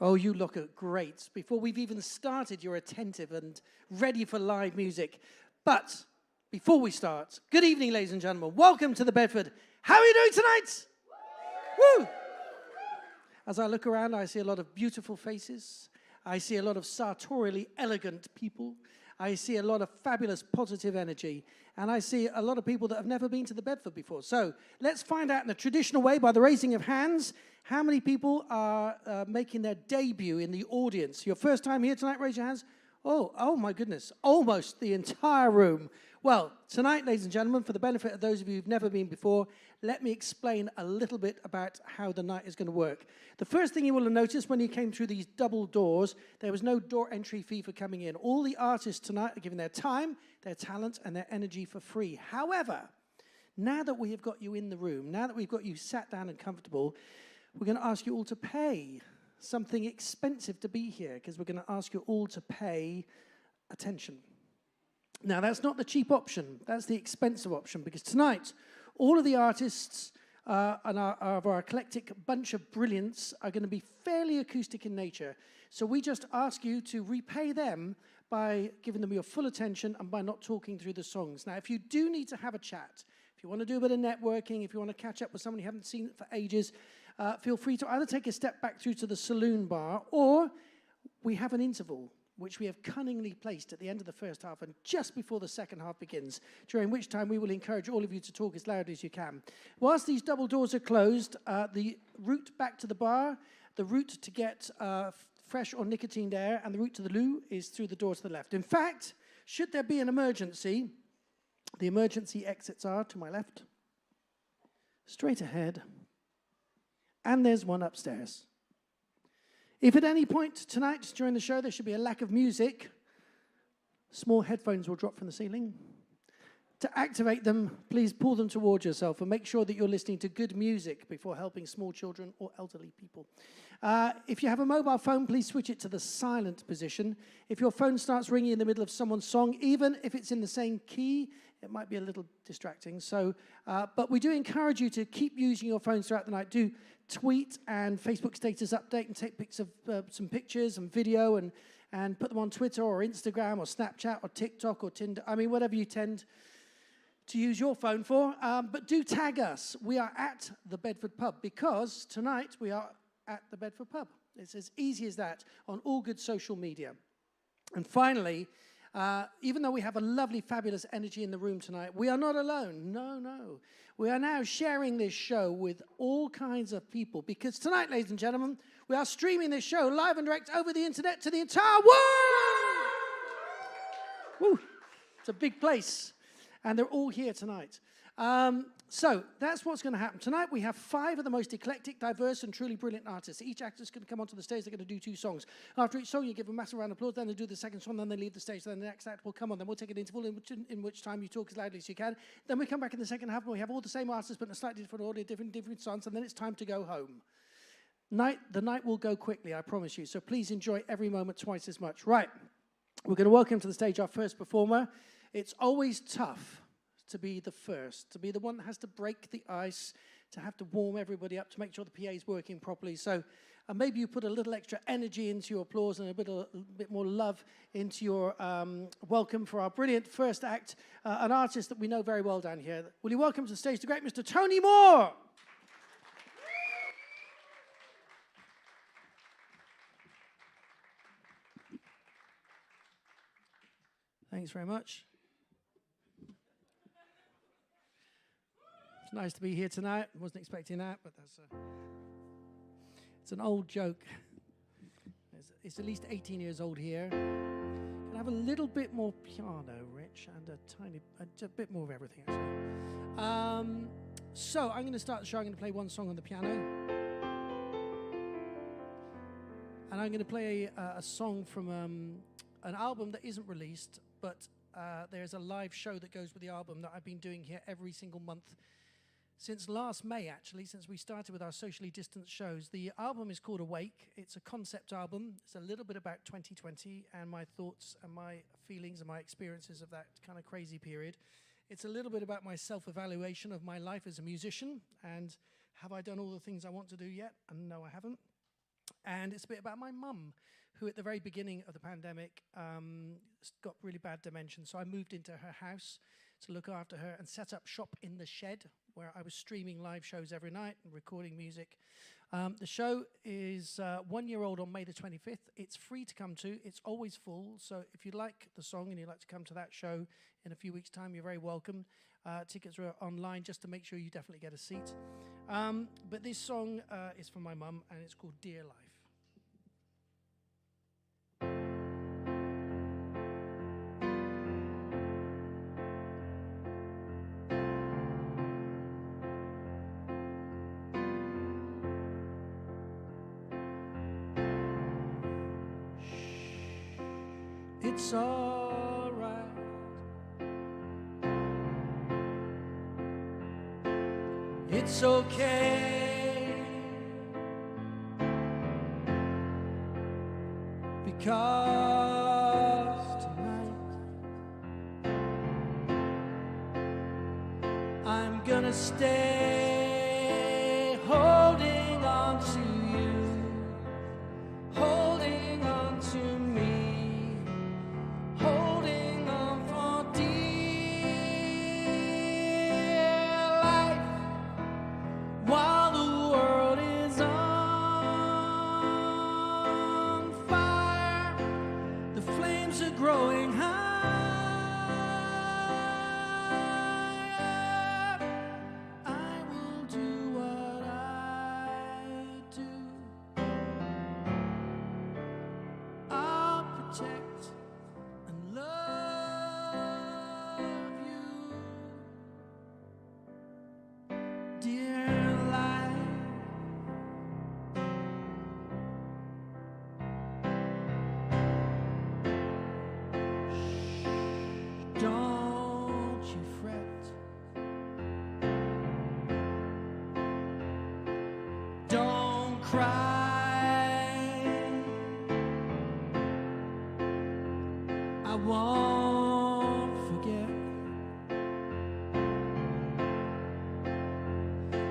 Oh, you look great. Before we've even started, you're attentive and ready for live music. But before we start, good evening, ladies and gentlemen. Welcome to the Bedford. How are you doing tonight? Woo! As I look around, I see a lot of beautiful faces. I see a lot of sartorially elegant people. I see a lot of fabulous positive energy. And I see a lot of people that have never been to the Bedford before. So let's find out in the traditional way, by the raising of hands, how many people are making their debut in the audience. Your first time here tonight, raise your hands. Oh my goodness, almost the entire room. Well, tonight, ladies and gentlemen, for the benefit of those of you who've never been before, let me explain a little bit about how the night is going to work. The first thing you will have noticed when you came through these double doors, there was no door entry fee for coming in. All the artists tonight are giving their time, their talent, and their energy for free. However, now that we have got you in the room, now that we've got you sat down and comfortable, we're going to ask you all to pay something expensive to be here, because we're going to ask you all to pay attention. Now, that's not the cheap option. That's the expensive option, because tonight, all of the artists of our eclectic bunch of brilliance are going to be fairly acoustic in nature. So we just ask you to repay them by giving them your full attention and by not talking through the songs. Now, if you do need to have a chat, if you want to do a bit of networking, if you want to catch up with someone you haven't seen for ages, feel free to either take a step back through to the saloon bar, or we have an interval which we have cunningly placed at the end of the first half and just before the second half begins, during which time we will encourage all of you to talk as loud as you can. Whilst these double doors are closed, the route back to the bar, the route to get fresh or nicotined air, and the route to the loo is through the door to the left. In fact, should there be an emergency, the emergency exits are to my left, straight ahead, and there's one upstairs. If at any point tonight during the show there should be a lack of music, small headphones will drop from the ceiling. To activate them, please pull them towards yourself and make sure that you're listening to good music before helping small children or elderly people. If you have a mobile phone, please switch it to the silent position. If your phone starts ringing in the middle of someone's song, even if it's in the same key, it might be a little distracting. So, but we do encourage you to keep using your phones throughout the night. Do tweet and Facebook status update and take pics of some pictures and video and put them on Twitter or Instagram or Snapchat or TikTok or Tinder. I mean, whatever you tend to use your phone for. But do tag us. We are at the Bedford Pub, because tonight we are at the Bedford Pub. It's as easy as that on all good social media. And finally, even though we have a lovely, fabulous energy in the room tonight, we are not alone. No. We are now sharing this show with all kinds of people, because tonight, ladies and gentlemen, we are streaming this show live and direct over the internet to the entire world! Woo! It's a big place, and they're all here tonight. So that's what's going to happen. Tonight we have 5 of the most eclectic, diverse, and truly brilliant artists. Each actor's going to come onto the stage. They're going to do 2 songs. After each song, you give a massive round of applause. Then they do the second song. Then they leave the stage. Then the next act will come on. Then we'll take an interval in which time you talk as loudly as you can. Then we come back in the second half, and we have all the same artists, but in a slightly different order, different songs. And then it's time to go home. The night will go quickly, I promise you. So please enjoy every moment twice as much. Right. We're going to welcome to the stage our first performer. It's always tough to be the first, to be the one that has to break the ice, to have to warm everybody up, to make sure the PA is working properly. So maybe you put a little extra energy into your applause and a bit more love into your welcome for our brilliant first act, an artist that we know very well down here. Will you welcome to the stage the great Mr. Tony Moore? Thanks very much. It's nice to be here tonight. Wasn't expecting that, but it's an old joke. It's at least 18 years old here. Can I have a little bit more piano, Rich, and a bit more of everything, actually. So I'm going to start the show. I'm going to play one song on the piano. And I'm going to play a song from an album that isn't released, but there's a live show that goes with the album that I've been doing here every single month since last May, actually, since we started with our socially distanced shows. The album is called Awake. It's a concept album. It's a little bit about 2020 and my thoughts and my feelings and my experiences of that kind of crazy period. It's a little bit about my self-evaluation of my life as a musician, and have I done all the things I want to do yet? And no, I haven't. And it's a bit about my mum, who at the very beginning of the pandemic got really bad dementia. So I moved into her house to look after her and set up shop in the shed, where I was streaming live shows every night and recording music. The show is 1 year old on May the 25th. It's free to come to. It's always full. So if you like the song and you'd like to come to that show in a few weeks' time, you're very welcome. Tickets are online just to make sure you definitely get a seat. But this song is from my mum, and it's called Dear Life. It's all right. It's okay. Because tonight I'm gonna stay holding on to you, holding on to me. Holding on for dear life while the world is on fire. The flames are growing higher. I will do what I do. I'll protect and love you, dear life. Don't you fret. Don't cry. I won't forget.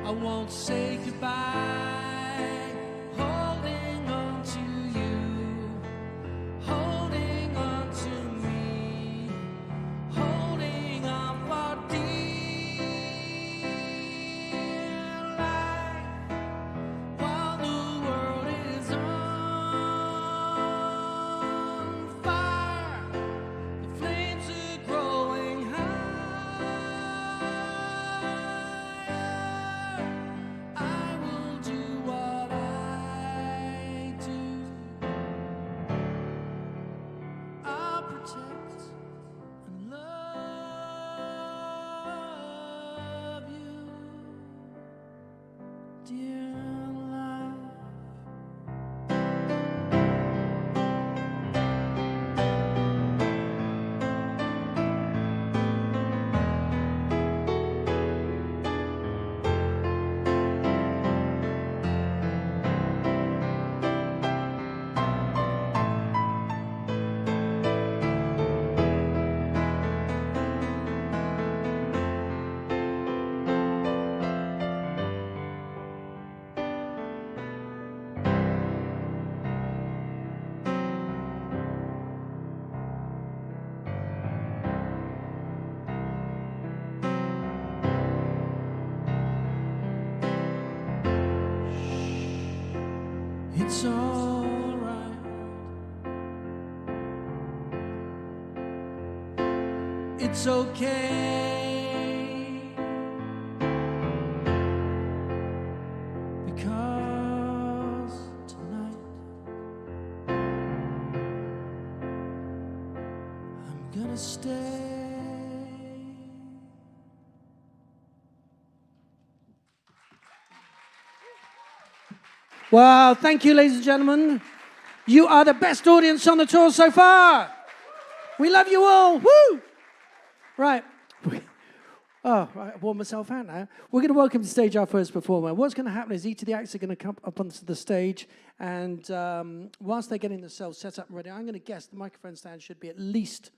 I won't say goodbye. Holding on to you, holding on to me, holding on for dear life while the world is on fire. The flames are growing higher. I will do what I do. I'll protect and love you, dear life. It's all right. It's okay. Because tonight I'm gonna stay. Wow, thank you, ladies and gentlemen. You are the best audience on the tour so far. We love you all. Woo! Right. Oh, right, I've worn myself out now. We're going to welcome to the stage our first performer. What's going to happen is each of the acts are going to come up onto the stage, and whilst they're getting themselves set up and ready, I'm going to guess the microphone stand should be at least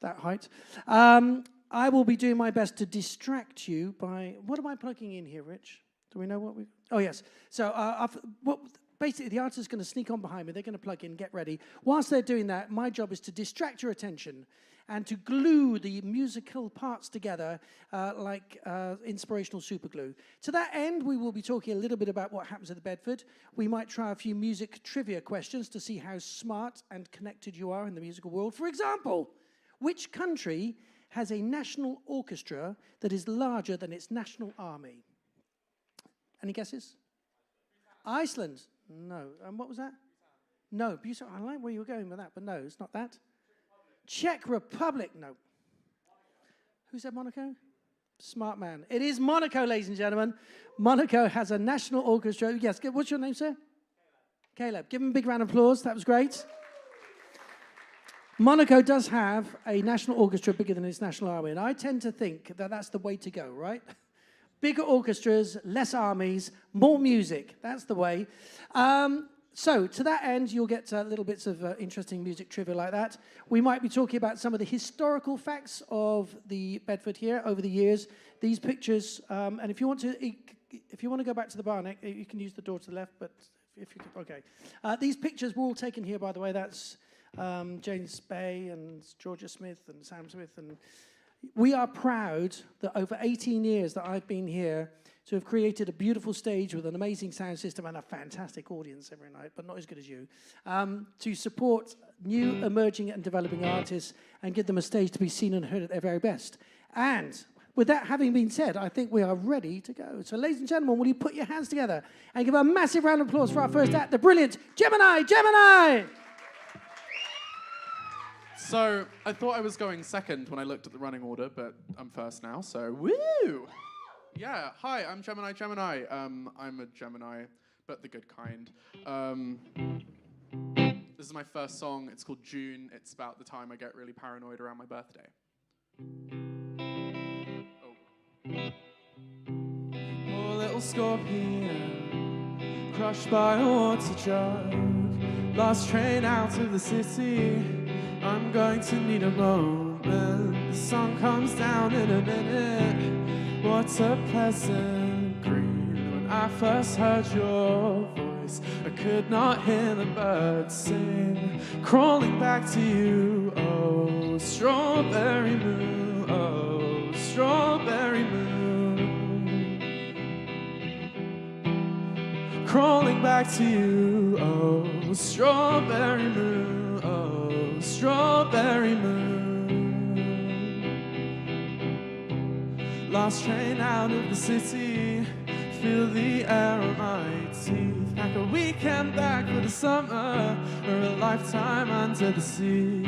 that height. I will be doing my best to distract you by... What am I plugging in here, Rich? Do we know what we... Oh, yes. So basically, the artist is going to sneak on behind me. They're going to plug in, get ready. Whilst they're doing that, my job is to distract your attention and to glue the musical parts together like inspirational super glue. To that end, we will be talking a little bit about what happens at the Bedford. We might try a few music trivia questions to see how smart and connected you are in the musical world. For example, which country has a national orchestra that is larger than its national army? Any guesses? Iceland. No. And what was that? No. I like where you were going with that, but no, it's not that. Czech Republic. No. Who said Monaco? Smart man. It is Monaco, ladies and gentlemen. Monaco has a national orchestra. Yes. What's your name, sir? Caleb. Give him a big round of applause. That was great. Monaco does have a national orchestra bigger than its national army, and I tend to think that that's the way to go, right? Bigger orchestras, less armies, more music. That's the way. So to that end, you'll get little bits of interesting music trivia like that. We might be talking about some of the historical facts of the Bedford here over the years. These pictures, and if you want to go back to the bar, Nick, you can use the door to the left. But if you could, okay. These pictures were all taken here, by the way. That's James Bay and Georgia Smith and Sam Smith, and we are proud that over 18 years that I've been here to have created a beautiful stage with an amazing sound system and a fantastic audience every night, but not as good as you, to support new emerging and developing artists and give them a stage to be seen and heard at their very best. And with that having been said, I think we are ready to go. So ladies and gentlemen, will you put your hands together and give a massive round of applause for our first act, the brilliant Gemini! Gemini! So, I thought I was going second when I looked at the running order, but I'm first now, so woo! Yeah, hi, I'm Gemini. I'm a Gemini, but the good kind. This is my first song. It's called June. It's about the time I get really paranoid around my birthday. Oh, little scorpion, crushed by a water jug, last train out of the city. I'm going to need a moment. The sun comes down in a minute. What a pleasant greet. When I first heard your voice, I could not hear the birds sing. Crawling back to you, oh, strawberry moon, oh, strawberry moon. Crawling back to you, oh, strawberry moon, oh, strawberry moon. Last train out of the city, feel the air on my teeth. Like a weekend back for the summer, or a lifetime under the sea.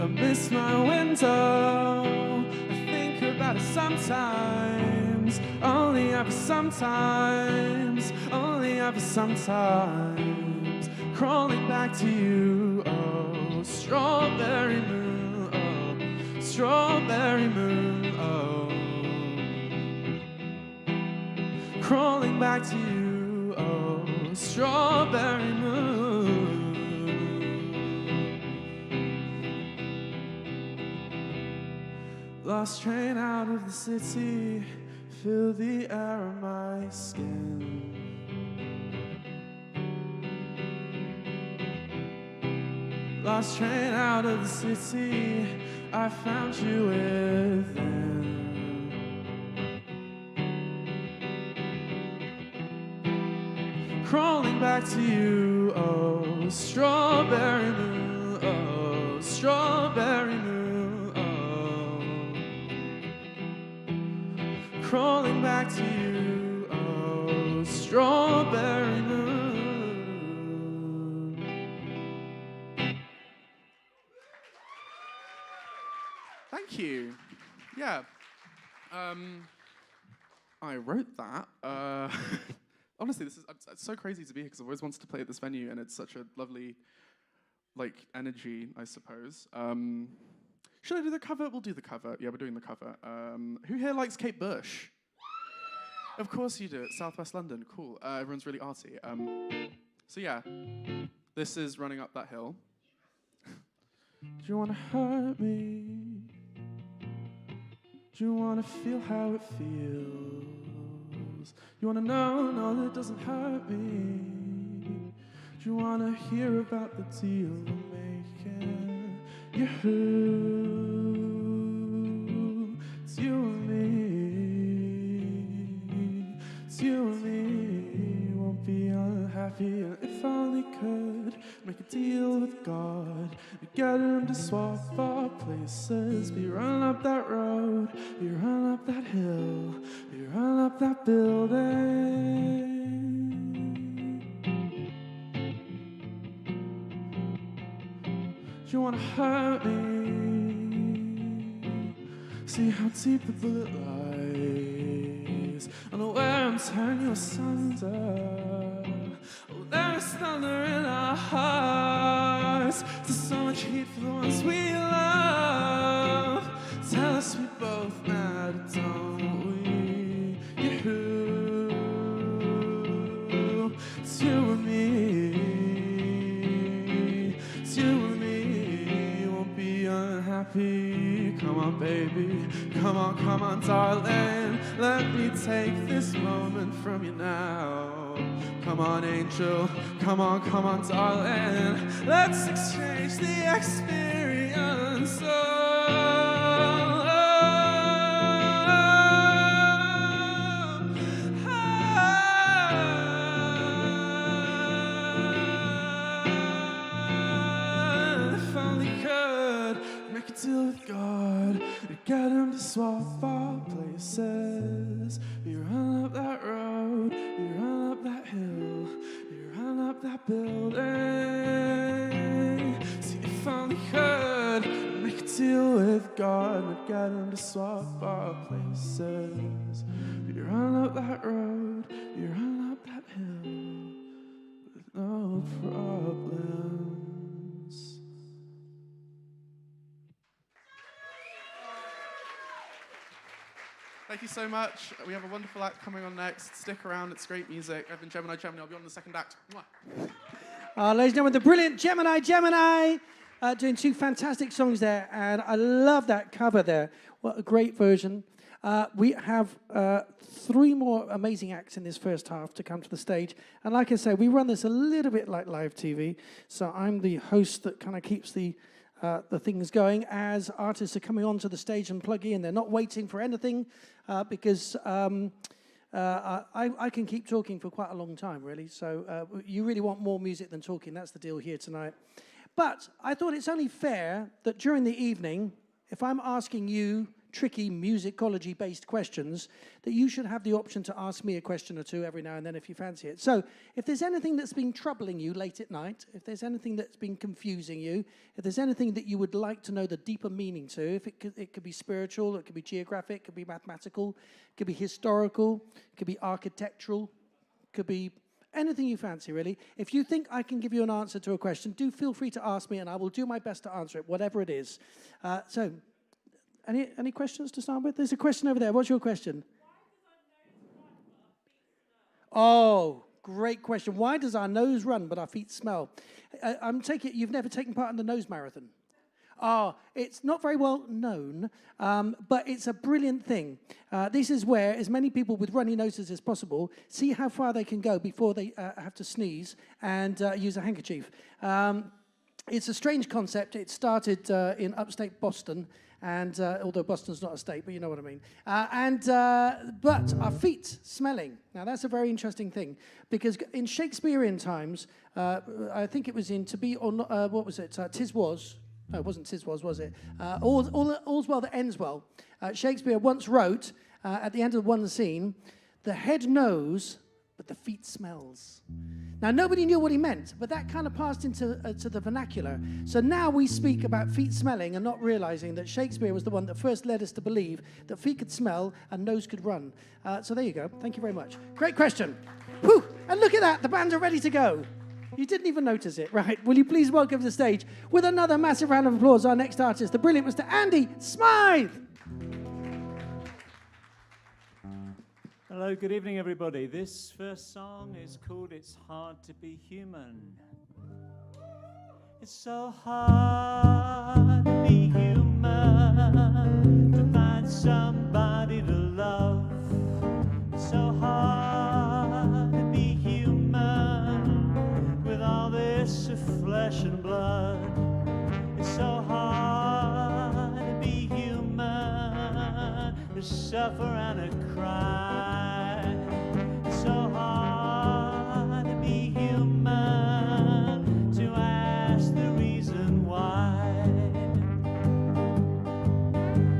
I miss my window, I think about it sometimes. Only ever sometimes, only ever sometimes. Crawling back to you, oh, strawberry moon, oh, strawberry moon, oh. Crawling back to you, oh, strawberry moon. Last train out of the city, feel the air on my skin. Last train out of the city, I found you within. Crawling back to you, oh, strawberry moon, oh, strawberry moon, oh. Crawling back to you, oh, strawberry moon. Thank you. Yeah. I wrote that. Honestly, it's so crazy to be here because I've always wanted to play at this venue, and it's such a lovely, energy, I suppose. Should I do the cover? We'll do the cover. Yeah, we're doing the cover. Who here likes Kate Bush? Of course you do. It's Southwest London. Cool. Everyone's really arty. So yeah, this is Running Up That Hill. Do you want to hurt me? Do you want to feel how it feels? You want to know, no, that doesn't hurt me. Do you wanna hear about the deal we're making? You, it's you and me. It's you and me. Won't be unhappy, and if I only could make a deal with God, we get him to swap our places. We run up that road, we run up that hill, we run up that building. You wanna hurt me? See how deep the bullet lies. Unaware I'm tearing you asunder. Oh, there's thunder in our hearts. There's so much heat for the ones we love. Tell us we both matter, don't we? You, it's you and me. It's you and me. Won't be unhappy. Come on, baby. Come on, darling. Let me take this moment from you now. Come on, angel. Come on, darling. Let's exchange the experience. If only could make a deal with God, we get him to swap our places. We run up that road, we run up that hill, we run up that building. See, if only could make a deal with God, we'd get him to swap our places. We run up that road, we run up that hill, with no problems. Thank you so much. We have a wonderful act coming on next. Stick around, it's great music. I've been Gemini. I'll be on the second act. Mwah. Ladies and gentlemen, the brilliant Gemini, doing two fantastic songs there, and I love that cover there. What a great version. We have three more amazing acts in this first half to come to the stage, and like I say, we run this a little bit like live TV, so I'm the host that kind of keeps the things going as artists are coming onto the stage and plugging in. They're not waiting for anything because I can keep talking for quite a long time, really. So you really want more music than talking. That's the deal here tonight. But I thought it's only fair that during the evening, if I'm asking you tricky musicology-based questions, that you should have the option to ask me a question or two every now and then if you fancy it. So if there's anything that's been troubling you late at night, if there's anything that's been confusing you, if there's anything that you would like to know the deeper meaning to, if it could be spiritual, it could be geographic, it could be mathematical, it could be historical, it could be architectural, it could be anything you fancy, really. If you think I can give you an answer to a question, do feel free to ask me and I will do my best to answer it, whatever it is. So any questions to start with? There's a question over there. What's your question? Oh, great question. Why does our nose run but our feet smell? I'm taking it you've never taken part in the nose marathon. It's not very well known, but it's a brilliant thing. This is where as many people with runny noses as possible see how far they can go before they have to sneeze and use a handkerchief. It's a strange concept. It started in upstate Boston, and although Boston's not a state, but you know what I mean. But our feet smelling. Now, that's a very interesting thing, because in Shakespearean times, I think it was in To Be or Not, what was it? 'Tis Was. No, it wasn't 'Tis Was it? All's Well That Ends Well. Shakespeare once wrote, at the end of one scene, the head knows, but the feet smells. Now, nobody knew what he meant, but that kind of passed into to the vernacular. So now we speak about feet smelling and not realizing that Shakespeare was the one that first led us to believe that feet could smell and nose could run. So there you go. Thank you very much. Great question. Whew. And look at that. The band are ready to go. You didn't even notice it, right? Will you please welcome to the stage with another massive round of applause our next artist, the brilliant Mr. Andy Smythe. Hello, good evening, everybody. This first song is called It's Hard to Be Human. It's so hard to be human, to find somebody to love. It's so hard to be human, with all the me suffer and I cry. It's so hard to be human, to ask the reason why.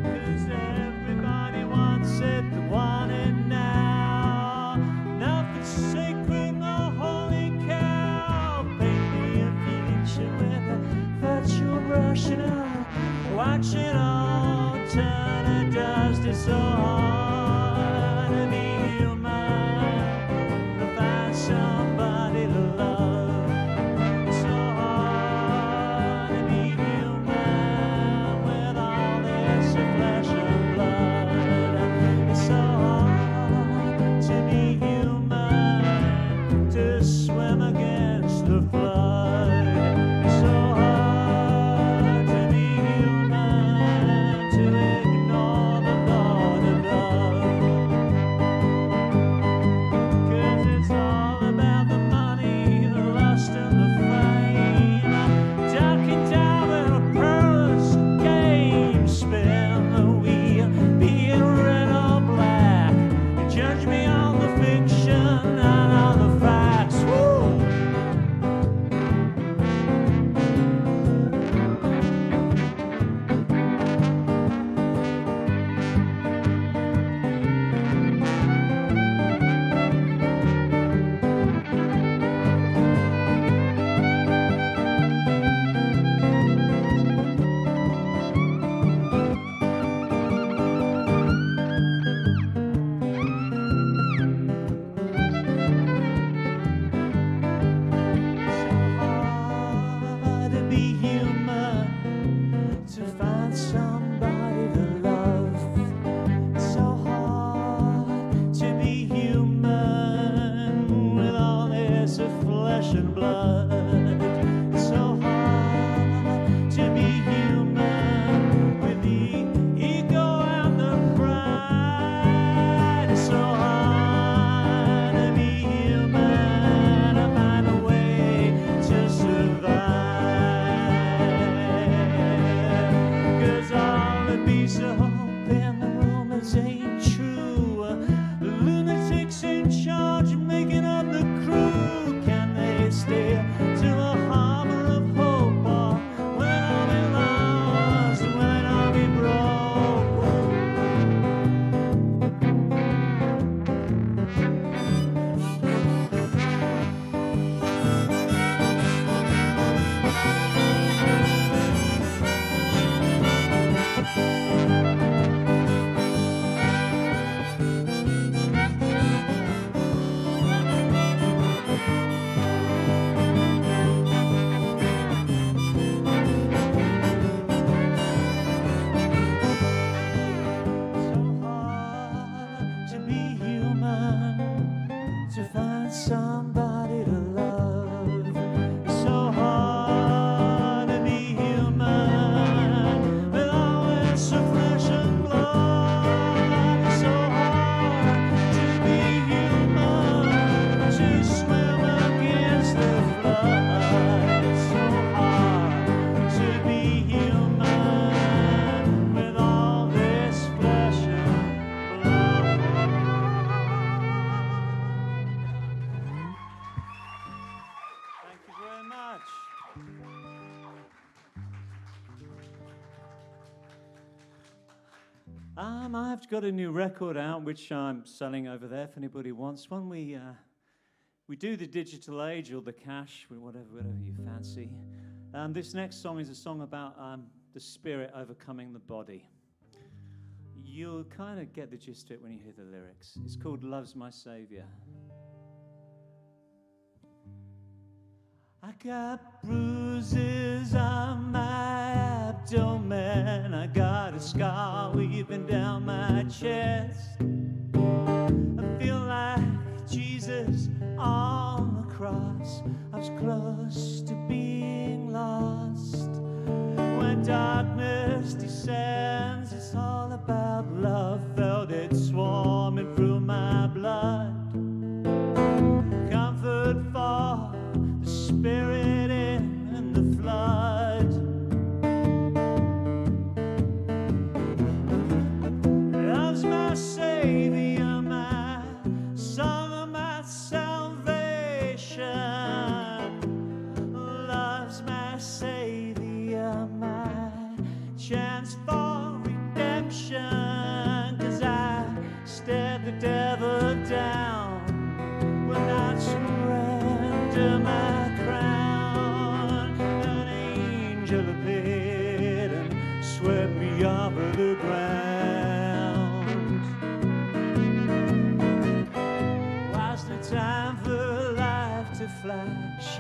'Cause everybody wants it, they want it now. Nothing's sacred, no holy cow. Paint me a future with a virtual brush and I'll watch it all turn to dust. It's so hard to be human, to find somebody to love. It's so hard to be human with all this flesh and blood. It's so hard to be human, to swim against the flood. It's so hard to be human, to ignore the Lord of love. 'Cause it's all about the money, the lust and the fame. Ducking down in a perilous game, spin the wheel, be it red or black. Judge me on the fiction and on the facts. Woo! Hard to be human, to find somebody to love. It's so hard to be human with all this of flesh and blood. It's so hard to be human with the ego and the pride. It's so hard to be human, to find a way to survive. 'Cause all the beasts are hoping the rumors ain't true. The lunatics in charge of making up the crew. Can they stay to a harbor of hope, or will it all be lost? Will it all be broke? So hard to be human, to find somebody to love. It's so hard to be human with all this of flesh and blood. It's so hard to be human, to swim against the flood. It's so hard to be human with all this flesh and blood. Thank you very much. I've got a new record out which I'm selling over there if anybody wants one. We do the digital age or the cash, whatever you fancy. This next song is a song about the spirit overcoming the body. You'll kind of get the gist of it when you hear the lyrics. It's called Love's My Savior. I got bruises on my abdomen. I got a scar weaving down my chest. I feel like Jesus on the cross. I was close to being lost. When darkness descends, it's all about love. Felt it swarming through my blood. Comfort for the spirit in the flood. Love's my stare the devil down when I surrender my crown. An angel appeared and swept me off of the ground. Was the time for life to flash?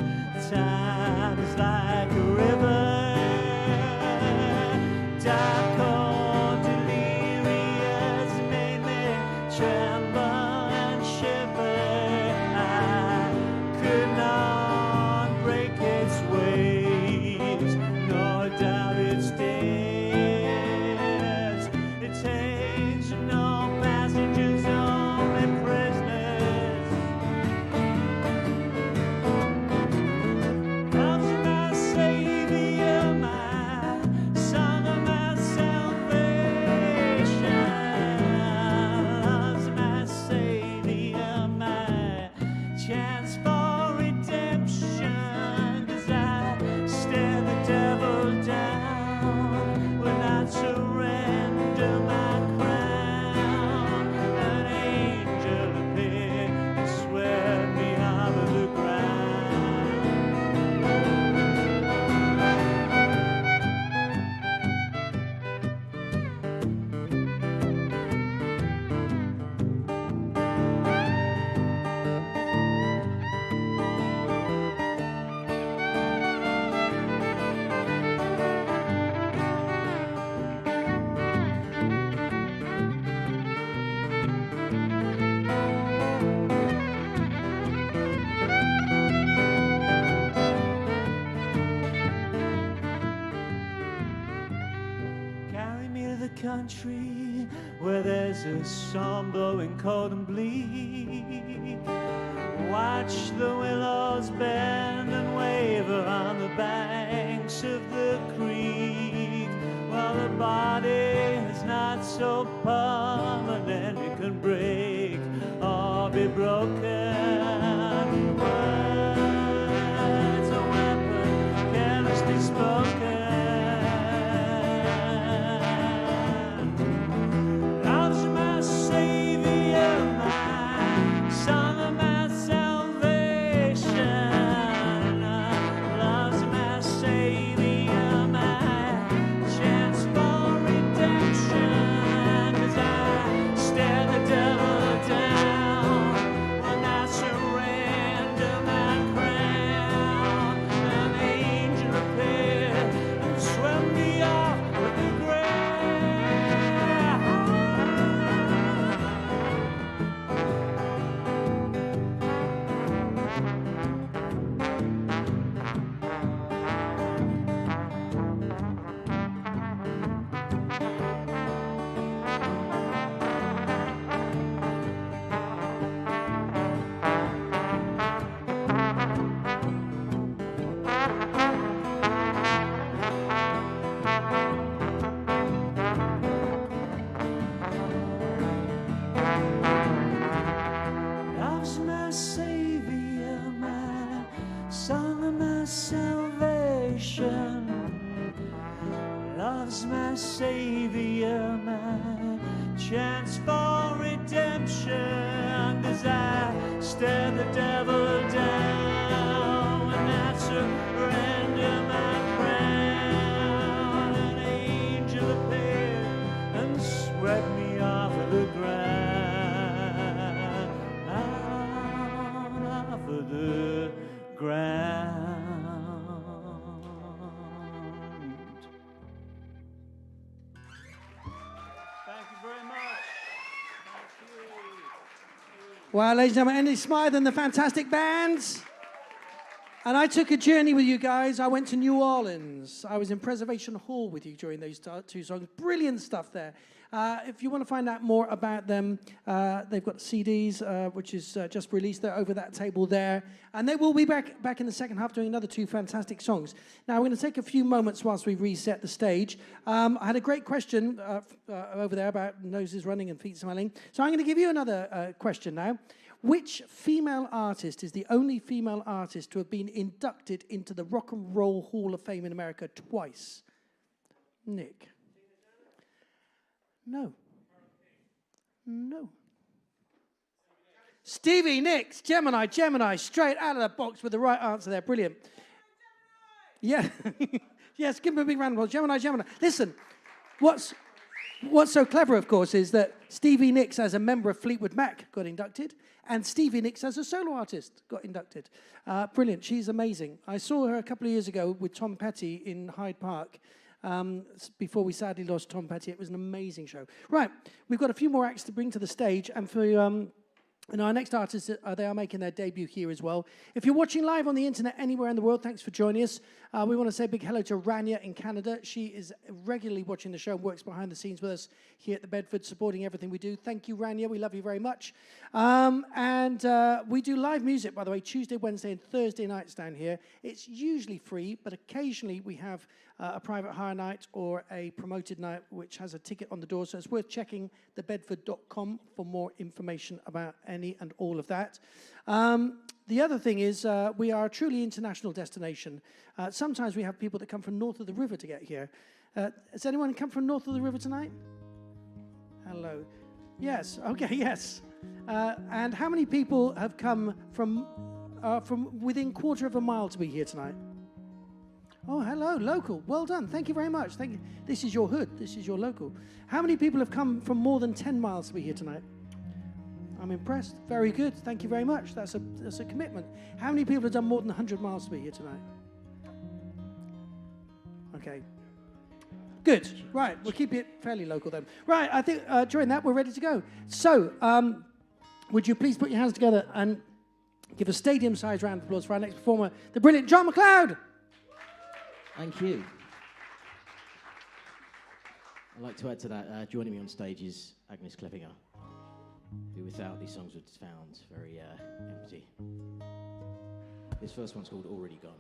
Time is like a river, dark cold delirious, made me tremble and shiver. I could not break its waves, nor doubt its depths. It takes no passengers, only prisoners. Love's my savior, my song of my salvation. Love's my savior, my chance for redemption. 'Cause I stare the devil down when I surrender my crown. An angel appeared and swept me out of the ground. Carry me to the country where there's a storm blowing cold and bleak. Watch the willows bend and waver on the banks of the creek. While the body is not so permanent, it can break or be broken. Words a weapon carelessly spoken. Love's my savior, my song of my salvation. Love's my savior, my chance for redemption. 'Cause I stare the devil down when I surrender my crown. An angel appeared and swept me off with the ground. Love's my savior, my song of my salvation. Love's my savior, my chance for redemption. 'Cause I stare the devil down when I surrender my crown. An angel appeared and swept me off of the ground. Off of the ground. Thank you very much. Thank you. Well, ladies and gentlemen, Andy Smythe and the Fantastic Bands. And I took a journey with you guys. I went to New Orleans. I was in Preservation Hall with you during those two songs. Brilliant stuff there. If you want to find out more about them, they've got CDs, which is just released there over that table there. And they will be back in the second half doing another two fantastic songs. Now, we're going to take a few moments whilst we reset the stage. I had a great question over there about noses running and feet smelling. So I'm going to give you another question now. Which female artist is the only female artist to have been inducted into the Rock and Roll Hall of Fame in America twice? Nick? No. No. Stevie Nicks, Gemini, straight out of the box with the right answer there. Brilliant. Yeah. Yes, give him a big round of applause. Gemini. Listen, what's so clever, of course, is that Stevie Nicks, as a member of Fleetwood Mac, got inducted, and Stevie Nicks, as a solo artist, got inducted. Brilliant. She's amazing. I saw her a couple of years ago with Tom Petty in Hyde Park. Before we sadly lost Tom Petty. It was an amazing show. Right, we've got a few more acts to bring to the stage, and for and our next artists, they are making their debut here as well. If you're watching live on the internet anywhere in the world, thanks for joining us. We want to say a big hello to Rania in Canada. She is regularly watching the show and works behind the scenes with us here at the Bedford, supporting everything we do. Thank you, Rania. We love you very much. And we do live music, by the way, Tuesday, Wednesday, and Thursday nights down here. It's usually free, but occasionally we have a private hire night or a promoted night which has a ticket on the door. So it's worth checking thebedford.com for more information about any and all of that. The other thing is we are a truly international destination. Sometimes we have people that come from north of the river to get here. Has anyone come from north of the river tonight? Hello. Yes. Okay, yes. And how many people have come from within quarter of a mile to be here tonight? Oh, hello, local. Well done. Thank you very much. Thank you. This is your hood. This is your local. How many people have come from more than 10 miles to be here tonight? I'm impressed. Very good. Thank you very much. That's a commitment. How many people have done more than 100 miles to be here tonight? Okay. Good. Right. We'll keep it fairly local then. Right. I think during that, we're ready to go. So, would you please put your hands together and give a stadium-sized round of applause for our next performer, the brilliant John Mcleod. Thank you. I'd like to add to that, joining me on stage is Agnes Kleppinger, who without these songs would have found very empty. This first one's called Already Gone.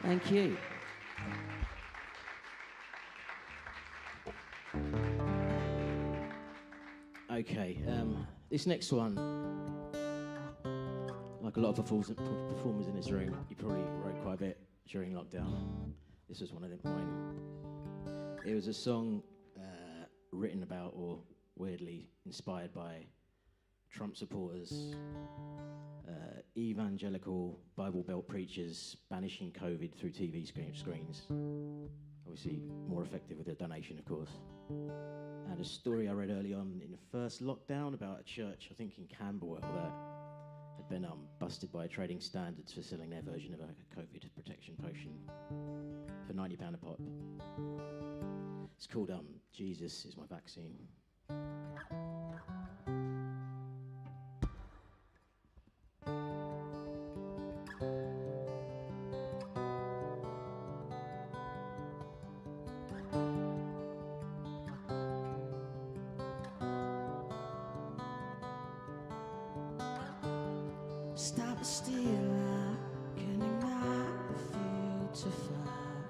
Thank you. Okay, this next one, like a lot of performers in this room, you probably wrote quite a bit during lockdown. This was one of them. Mine. It was a song written about, or weirdly inspired by, Trump supporters, evangelical Bible Belt preachers banishing COVID through TV screens. Obviously, more effective with a donation, of course. And a story I read early on in the first lockdown about a church, I think in Camberwell, that had been busted by Trading Standards for selling their version of a COVID protection potion for £90 a pop. It's called Jesus Is My Vaccine. Stop still, I can ignite the fuel to fire.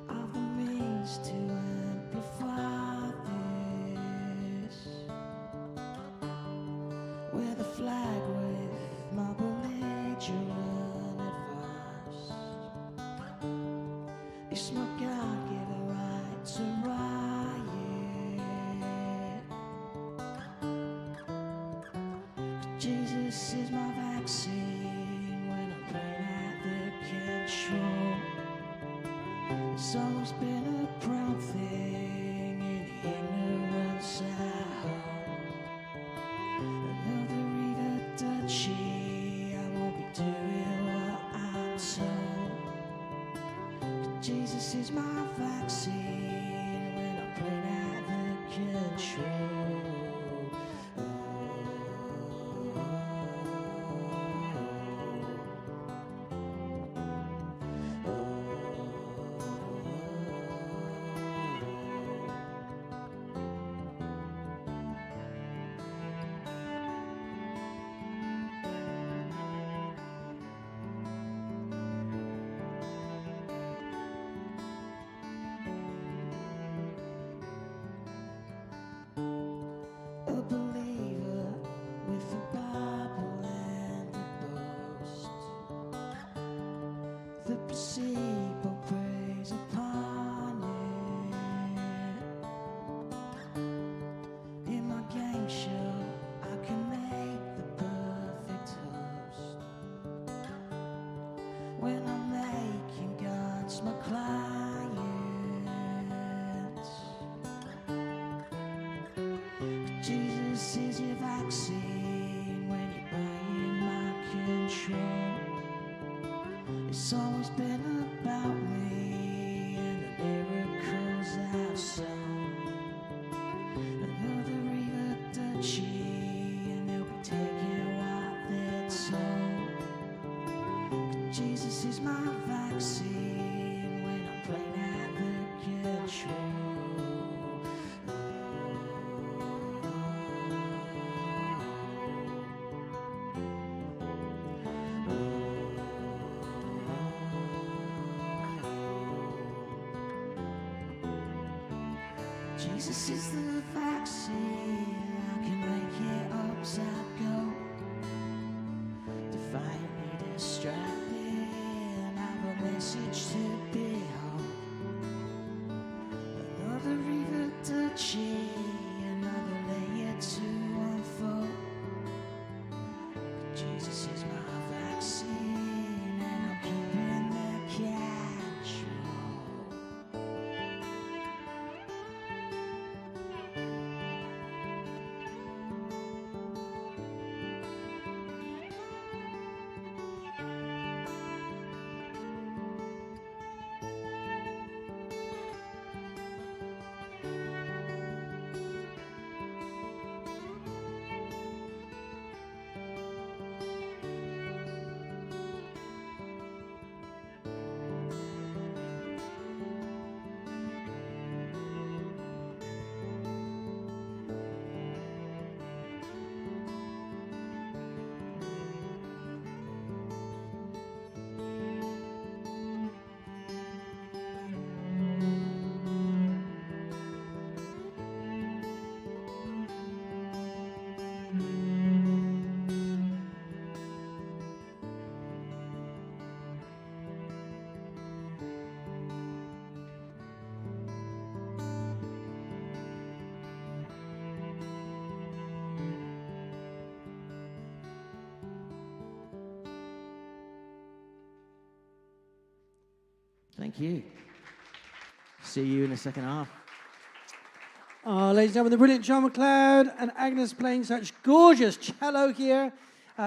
I've the means to amplify this. Wear the flag with my belligerent advice. It's my God-given right to riot. Jesus is my vaccine when I'm playing at the control. It's always been a proud thing in the ignorance I hold. Another river duchy, I won't be doing what I'm told. Jesus is my vaccine when I'm playing at the control. A believer with the Bible and the boast. The placebo preys upon it. In my game show, I can make the perfect host. When I'm making God's my client. Jesus is your vaccine when you're buying my control. It's always been about me and the miracles I've sown. Another river duchy and they'll be taking what they're told. Jesus is my vaccine when I'm playing at the control. Jesus is the vaccine, I can make it upside go. Divinely distracted, I have a message to behold. Another river duchy, another layer to unfold. Jesus is my vaccine, and I'm keeping the control. Thank you. See you in the second half. Ladies and gentlemen, the brilliant John Mcleod and Agnes playing such gorgeous cello here.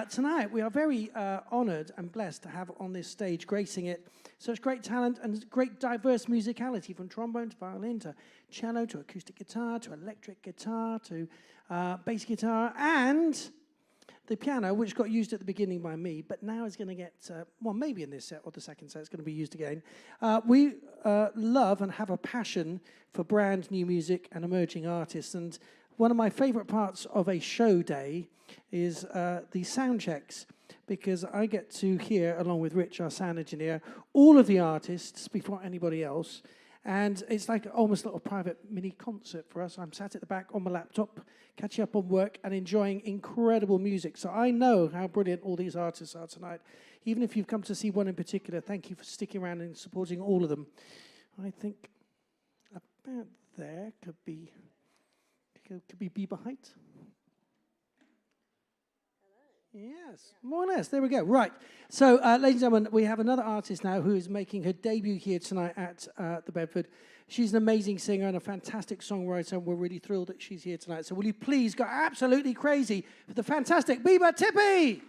Tonight, we are very honoured and blessed to have on this stage, gracing it, such great talent and great diverse musicality, from trombone to violin to cello to acoustic guitar to electric guitar to bass guitar and the piano, which got used at the beginning by me, but now is going to get, maybe in this set or the second set, it's going to be used again. We love and have a passion for brand new music and emerging artists, and one of my favourite parts of a show day is the sound checks, because I get to hear, along with Rich, our sound engineer, all of the artists before anybody else. And it's like almost a little private mini concert for us. I'm sat at the back on my laptop, catching up on work and enjoying incredible music. So I know how brilliant all these artists are tonight. Even if you've come to see one in particular, thank you for sticking around and supporting all of them. I think about there could be BIBA height. Yes, more or less. There we go. Right. So, ladies and gentlemen, we have another artist now who is making her debut here tonight at the Bedford. She's an amazing singer and a fantastic songwriter, and we're really thrilled that she's here tonight. So will you please go absolutely crazy for the Fantastic Bieber, TIPPI!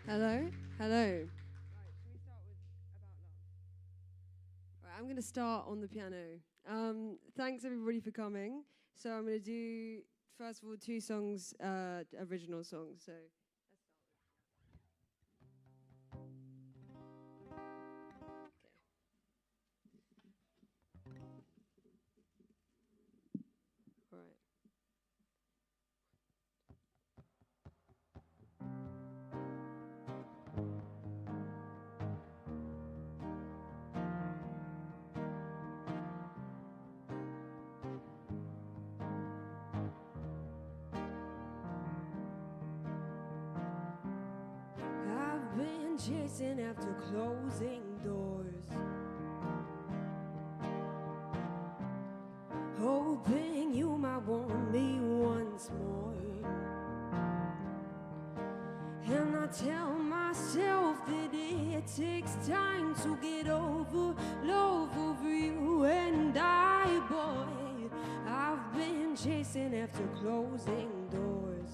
Hello? Hello. Right, I'm going to start on the piano. Thanks, everybody, for coming. So I'm going to do, first of all, 2 songs, original songs. So let's start. Okay. All right. I've been chasing after closing doors, hoping you might want me once more. And I tell myself that it takes time to get over love over you and I, boy. I've been chasing after closing doors.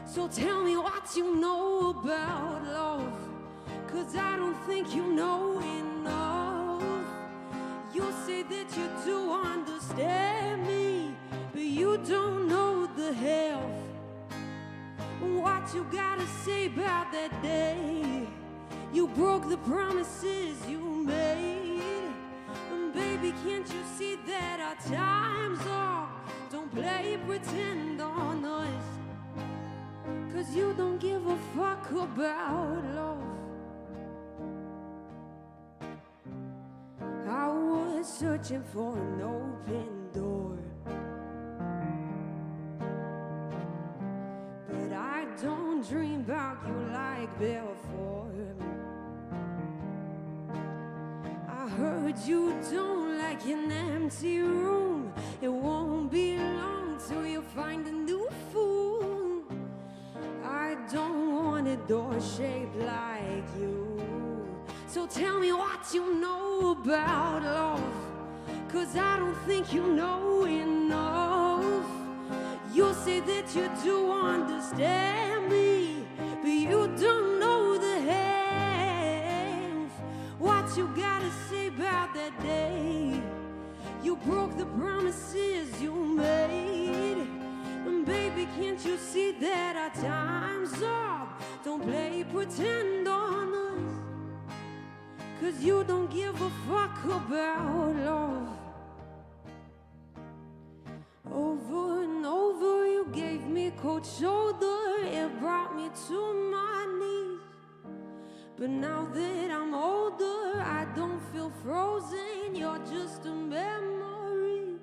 So tell me what you know about love, 'cause I don't think you know enough. You say that you do understand me, but you don't know the half. What you gotta say about that day you broke the promises you made? And baby, can't you see that our time's up? Don't play pretend on us, 'cause you don't give a fuck about love. I was searching for an open door, but I don't dream about you like before. I heard you don't like an empty room. It won't be long till you find a new fool. I don't want a door shaped like you. So tell me what you know about love, 'cause I don't think you know enough. You say that you do understand me, but you don't know the half. What you gotta say about that day you broke the promises you made? And baby, can't you see that our time's up? Don't play pretend on us, 'cause you don't give a fuck about love. Over and over you gave me cold shoulder, it brought me to my knees. But now that I'm older, I don't feel frozen, you're just a memory.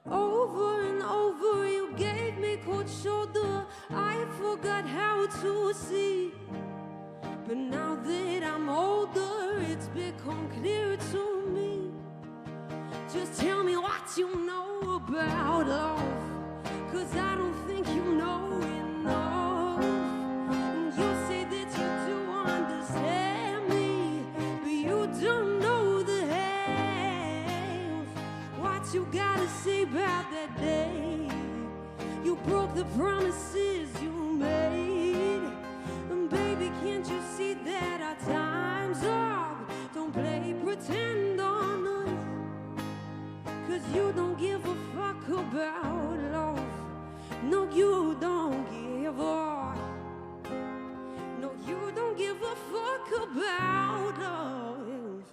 Over and over you gave me cold shoulder, I forgot how to see. But now that I'm older, it's become clear to me. Just tell me what you know about love, 'cause I don't think you know enough. And you say that gotta say about that day? You broke the promises you made. And baby, can't you see that our time's up? Don't play pretend on us, 'cause you don't give a fuck about love. No, you don't give a. No, you don't give a fuck about love.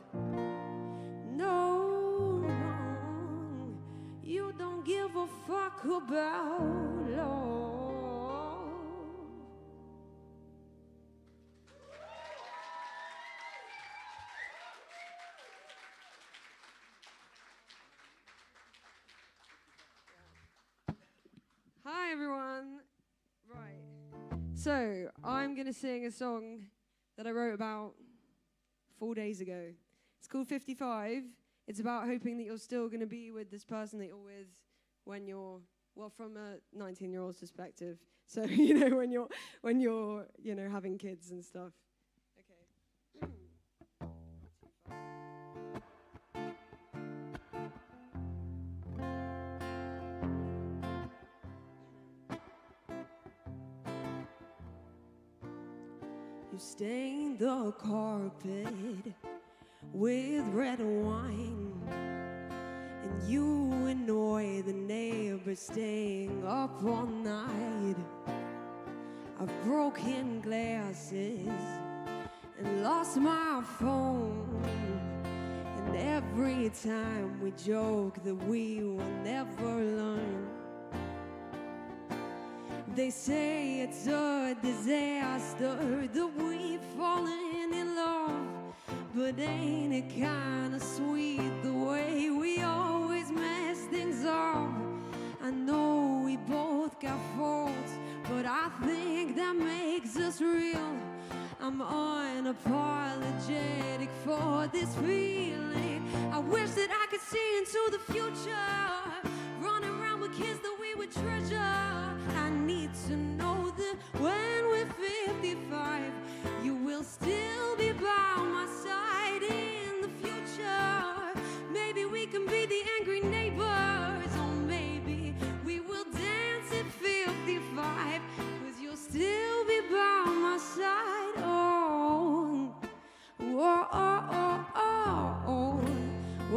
No, no, you don't give a fuck about love. Hi, everyone. Right. So, I'm going to sing a song that I wrote about 4 days ago. It's called 55. It's about hoping that you're still going to be with this person that you're with when you're, well, from a 19-year-old's perspective. So, you know, when you're, you know, having kids and stuff. Okay. You stained the carpet with red wine, and you annoy the neighbors staying up all night. I've broken glasses and lost my phone, and every time we joke that we will never learn. They say it's a disaster that we've fallen in love, but ain't it kinda sweet the way we always mess things up? I know we both got faults, but I think that makes us real. I'm unapologetic for this feeling. I wish that I could see into the future, running around with kids that we would treasure. I need to know that when we're 55, you will still be by my side in the future. Maybe we can be the angry neighbors, or maybe we will dance at 55, 'cause you'll still be by my side. Oh, oh, oh, oh, oh, oh, oh, oh,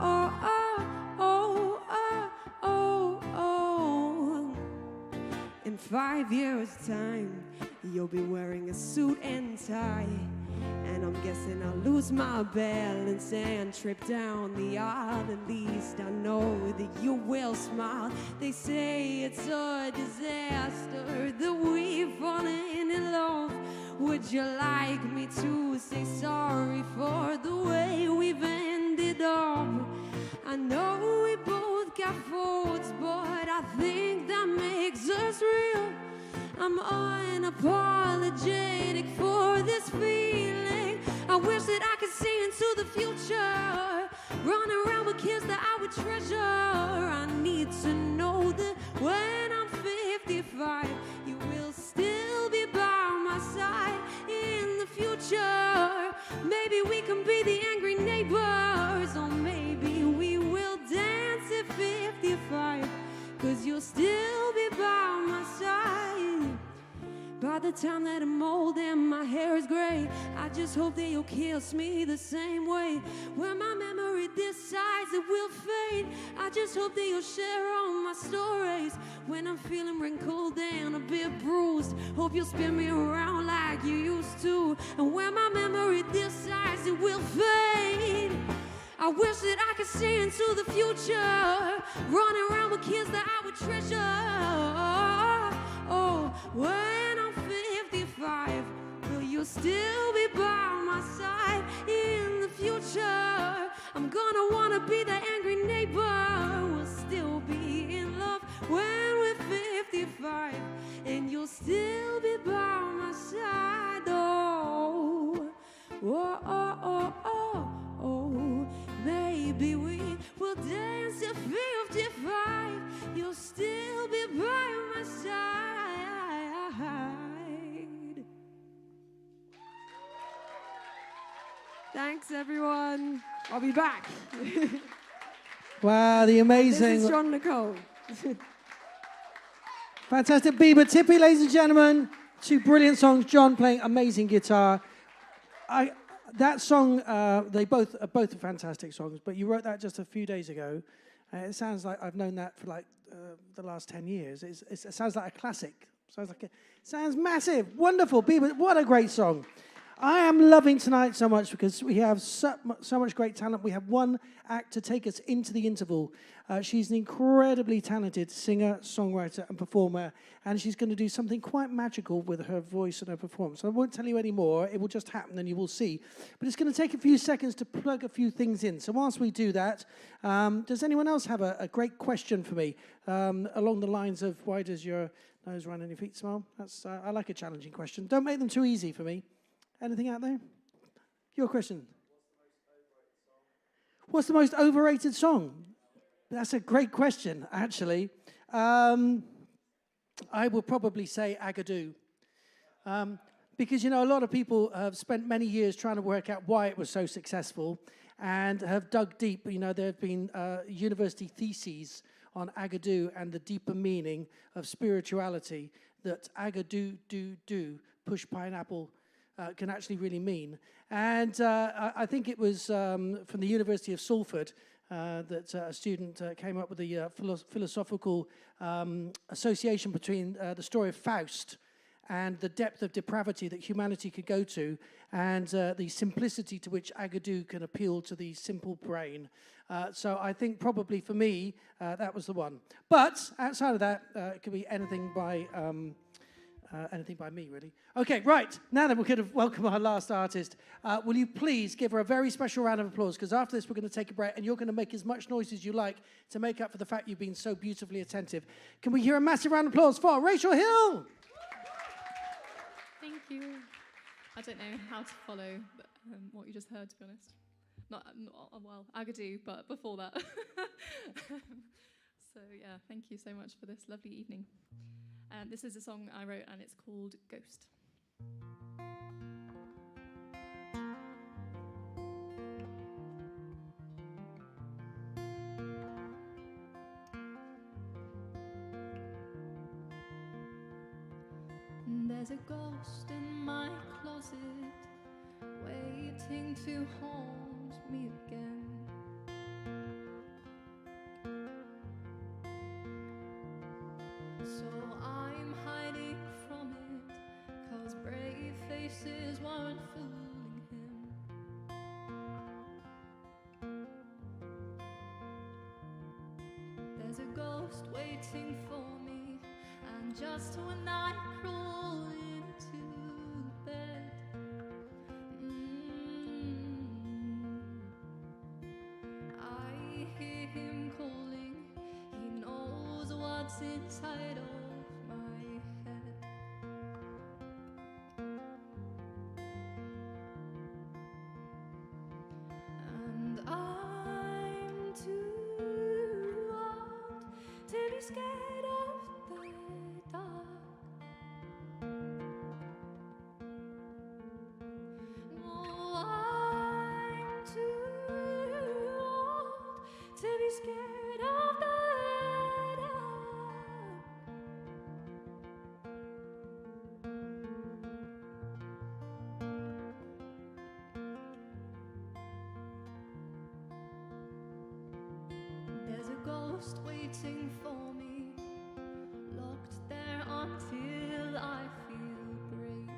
oh, oh, oh, oh, oh. In 5 years' time, you'll be wearing a suit and tie, and I'm guessing I'll lose my balance and trip down the aisle. At least I know that you will smile. They say it's a disaster that we've fallen in love. Would you like me to say sorry for the way we've ended up? I know we both got faults, but I think that makes us real. I'm unapologetic for this feeling. I wish that I could see into the future, running around with kids that I would treasure. I need to know that when I'm 55, you will still be by my side in the future. Maybe we can be the angry neighbors, or maybe we will dance at 55, 'cause you'll still be by my side. By the time that I'm old and my hair is gray, I just hope that you'll kiss me the same way. When my memory decides it will fade, I just hope that you'll share all my stories. When I'm feeling wrinkled and a bit bruised, hope you'll spin me around like you used to. And when my memory decides it will fade, I wish that I could see into the future, running around with kids that I would treasure. Oh, when I'm 55, will you still be by my side in the future? I'm gonna wanna be the angry neighbor. We'll still be in love when we're 55, and you'll still be by my side. Oh, oh, oh, oh, oh, oh. Maybe we will dance at 55. You'll still be by my side. Thanks, everyone. I'll be back. Wow, the This amazing, is John Nicole. Fantastic Bieber, TIPPI, ladies and gentlemen. 2 brilliant songs. John playing amazing guitar. That song, they both are fantastic songs, but you wrote that just a few days ago. It sounds like I've known that for like the last 10 years. It sounds like a classic. Sounds massive. Wonderful. Bieber, what a great song. I am loving tonight so much because we have so much great talent. We have one act to take us into the interval. She's an incredibly talented singer, songwriter, and performer, and she's going to do something quite magical with her voice and her performance. I won't tell you any more. It will just happen, and you will see. But it's going to take a few seconds to plug a few things in. So whilst we do that, does anyone else have a great question for me along the lines of why does your nose run and your feet smell? I like a challenging question. Don't make them too easy for me. Anything out there? Your question. What's the most overrated song? That's a great question, actually. I would probably say Agadoo. Because, a lot of people have spent many years trying to work out why it was so successful and have dug deep. There have been university theses on Agadoo and the deeper meaning of spirituality that Agadoo, do, push pineapple, can actually really mean. And I think it was from the University of Salford that a student came up with the philosophical association between the story of Faust and the depth of depravity that humanity could go to, and the simplicity to which Agadoo can appeal to the simple brain. So I think probably for me, that was the one. But outside of that, it could be anything by me, really. Okay, right. Now that we're going to welcome our last artist, will you please give her a very special round of applause? Because after this, we're going to take a break, and you're going to make as much noise as you like to make up for the fact you've been so beautifully attentive. Can we hear a massive round of applause for Rachel Hill? Thank you. I don't know how to follow what you just heard, to be honest. Well, Agadoo, but before that. So, yeah, thank you so much for this lovely evening. This is a song I wrote, and it's called Ghost. There's a ghost in my closet, waiting to haunt me again. So I'm hiding from it, 'cause brave faces weren't fooling him. There's a ghost waiting for me, and just when I crawl into bed, I hear him calling. He knows what's inside of my head. And I'm too old to be scared of the dark. No, I'm too old to be scared of the dark. There's a ghost waiting for me, locked there until I feel brave.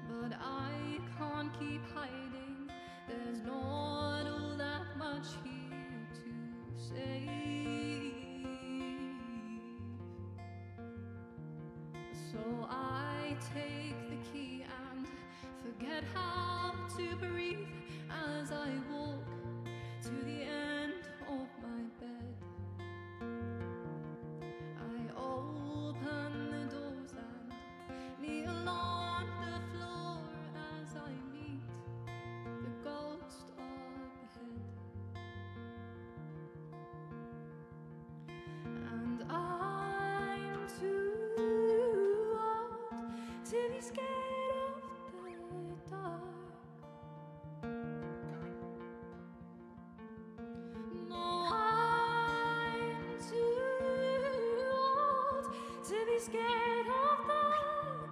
But I can't keep hiding, there's not all that much here to save. So I take the key and forget how to breathe as I walk to the end of my bed. I open the doors and kneel on the floor as I meet the ghost up ahead. And I'm too old to be scared of the dark. scared of the dark.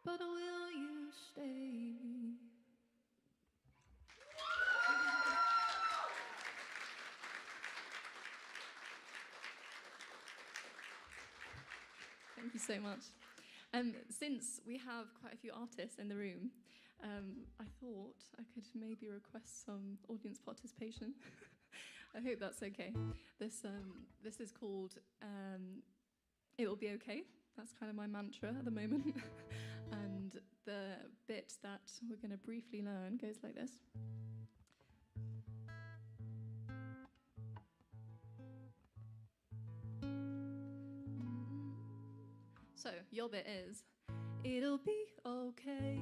But will you stay? Thank you so much. Since we have quite a few artists in the room, I thought I could maybe request some audience participation. I hope that's okay. This is called It'll Be Okay. That's kind of my mantra at the moment. And the bit that we're going to briefly learn goes like this. So your bit is, it'll be okay,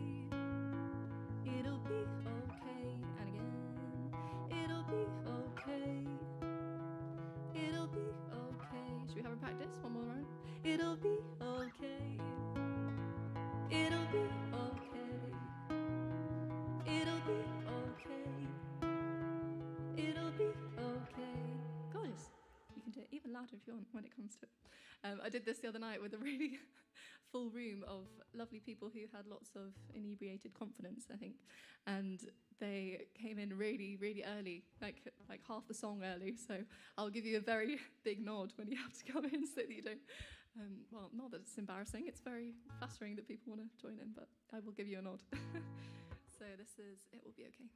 it'll be okay, and again, it'll be okay, it'll be okay. Should we have a practice? One more round. It'll be okay, it'll be okay, it'll be okay, it'll be okay. Gorgeous. You can do it even louder if you want when it comes to it. I did this the other night with a really full room of lovely people who had lots of inebriated confidence, I think. And they came in really, really early, like half the song early. So I'll give you a very big nod when you have to come in so that you don't, well, not that it's embarrassing. It's very flattering that people want to join in, but I will give you a nod. So this is It Will Be Okay.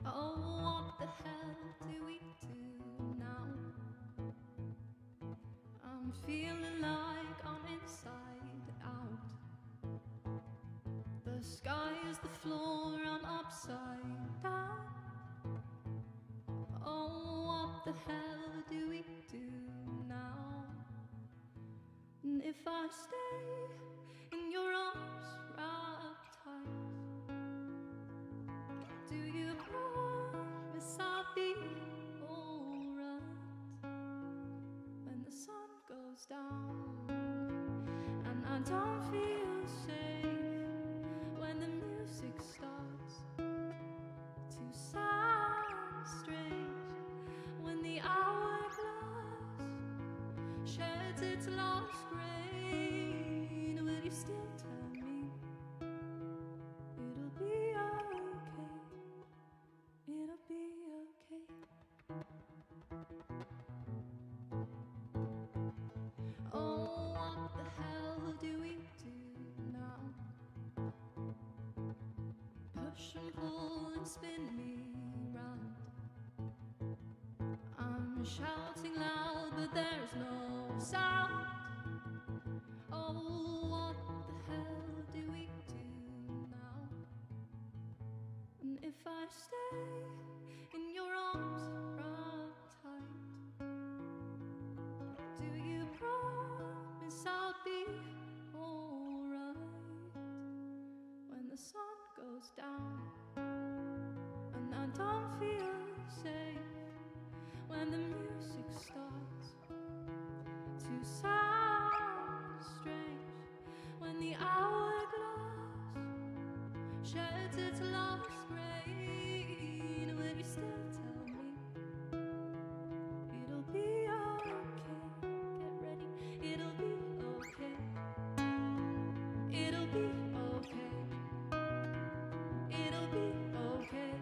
Oh, what the hell do we do now? I'm feeling like I'm inside out. The sky is the floor, I'm upside down. Oh, what the hell do we do now? And if I stay in your arms wrapped tight, do you promise I'll be alright when the sun goes down and I don't feel safe sheds its last grain, will you still tell me it'll be okay? It'll be okay. Oh, what the hell do we do now? Push and pull and spin me round. I'm shouting loud, but there's no sound. Oh, what the hell do we do now? And if I stay in your arms round tight, do you promise I'll be alright when the sun goes down and I don't feel safe, when the music starts to sound strange, when the hourglass sheds its last grain, will you still tell me it'll be okay? Get ready, it'll be okay. It'll be okay. It'll be okay.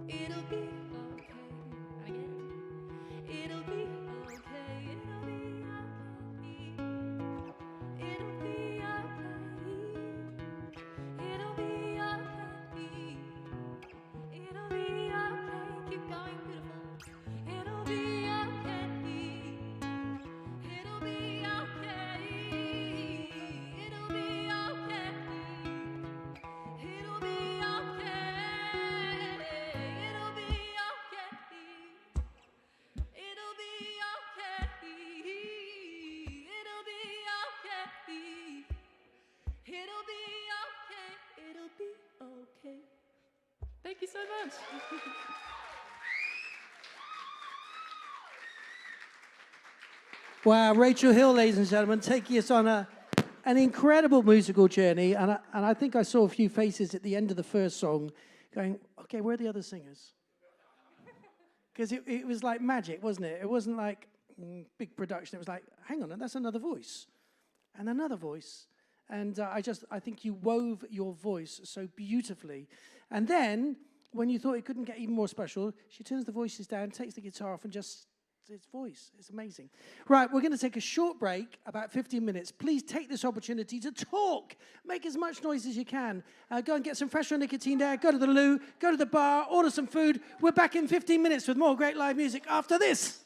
It'll be okay. And again. It'll be okay. It'll be okay. It'll be okay. It'll be okay. It'll be okay. Keep going, beautiful. It'll be okay. It'll be okay. It'll be okay. It'll be okay. It'll be okay. It'll be okay. It'll be okay. It'll be okay. It'll be okay. Thank you so much. Wow, Rachel Hill, ladies and gentlemen, taking us on an incredible musical journey. And I think I saw a few faces at the end of the first song going, okay, where are the other singers? Because it was like magic, wasn't it? It wasn't like big production. It was like, hang on, that's another voice. And another voice. And I think you wove your voice so beautifully. And then, when you thought it couldn't get even more special, she turns the voices down, takes the guitar off, and just its voice. It's amazing. Right, we're going to take a short break, about 15 minutes. Please take this opportunity to talk. Make as much noise as you can. Go and get some fresh nicotine there. Go to the loo. Go to the bar. Order some food. We're back in 15 minutes with more great live music after this.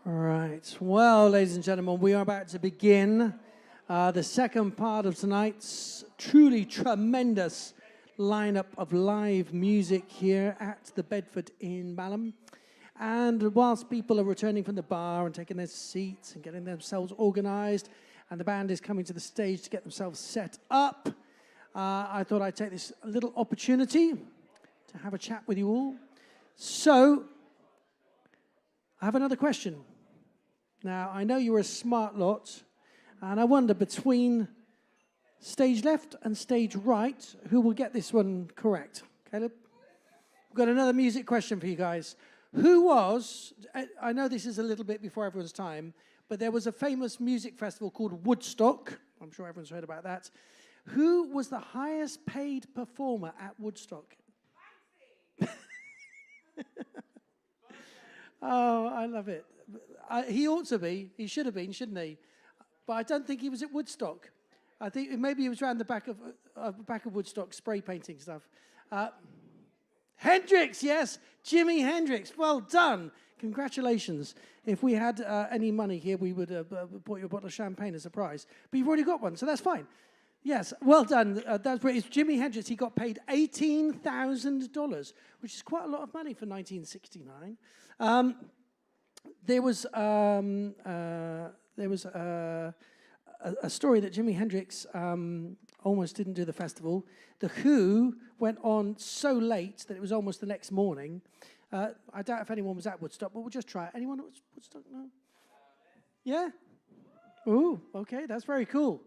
All right. Well, ladies and gentlemen, we are about to begin the second part of tonight's truly tremendous lineup of live music here at the Bedford in Balham. And whilst people are returning from the bar and taking their seats and getting themselves organised, and the band is coming to the stage to get themselves set up, I thought I'd take this little opportunity to have a chat with you all. So, I have another question. Now, I know you're a smart lot, and I wonder between stage left and stage right, who will get this one correct? Caleb? We've got another music question for you guys. Who was, I know this is a little bit before everyone's time, but there was a famous music festival called Woodstock. I'm sure everyone's heard about that. Who was the highest paid performer at Woodstock? Oh, I love it. He ought to be. He should have been, shouldn't he? But I don't think he was at Woodstock. I think maybe he was around the back of Woodstock, spray painting stuff. Hendrix, yes, Jimi Hendrix. Well done. Congratulations. If we had any money here, we would have bought you a bottle of champagne as a prize. But you've already got one, so that's fine. Yes, well done. That's great. It's Jimi Hendrix. He got paid $18,000, which is quite a lot of money for 1969. There was a story that Jimi Hendrix almost didn't do the festival. The Who went on so late that it was almost the next morning. I doubt if anyone was at Woodstock, but we'll just try it. Anyone at Woodstock? No? Yeah? Ooh, okay, that's very cool.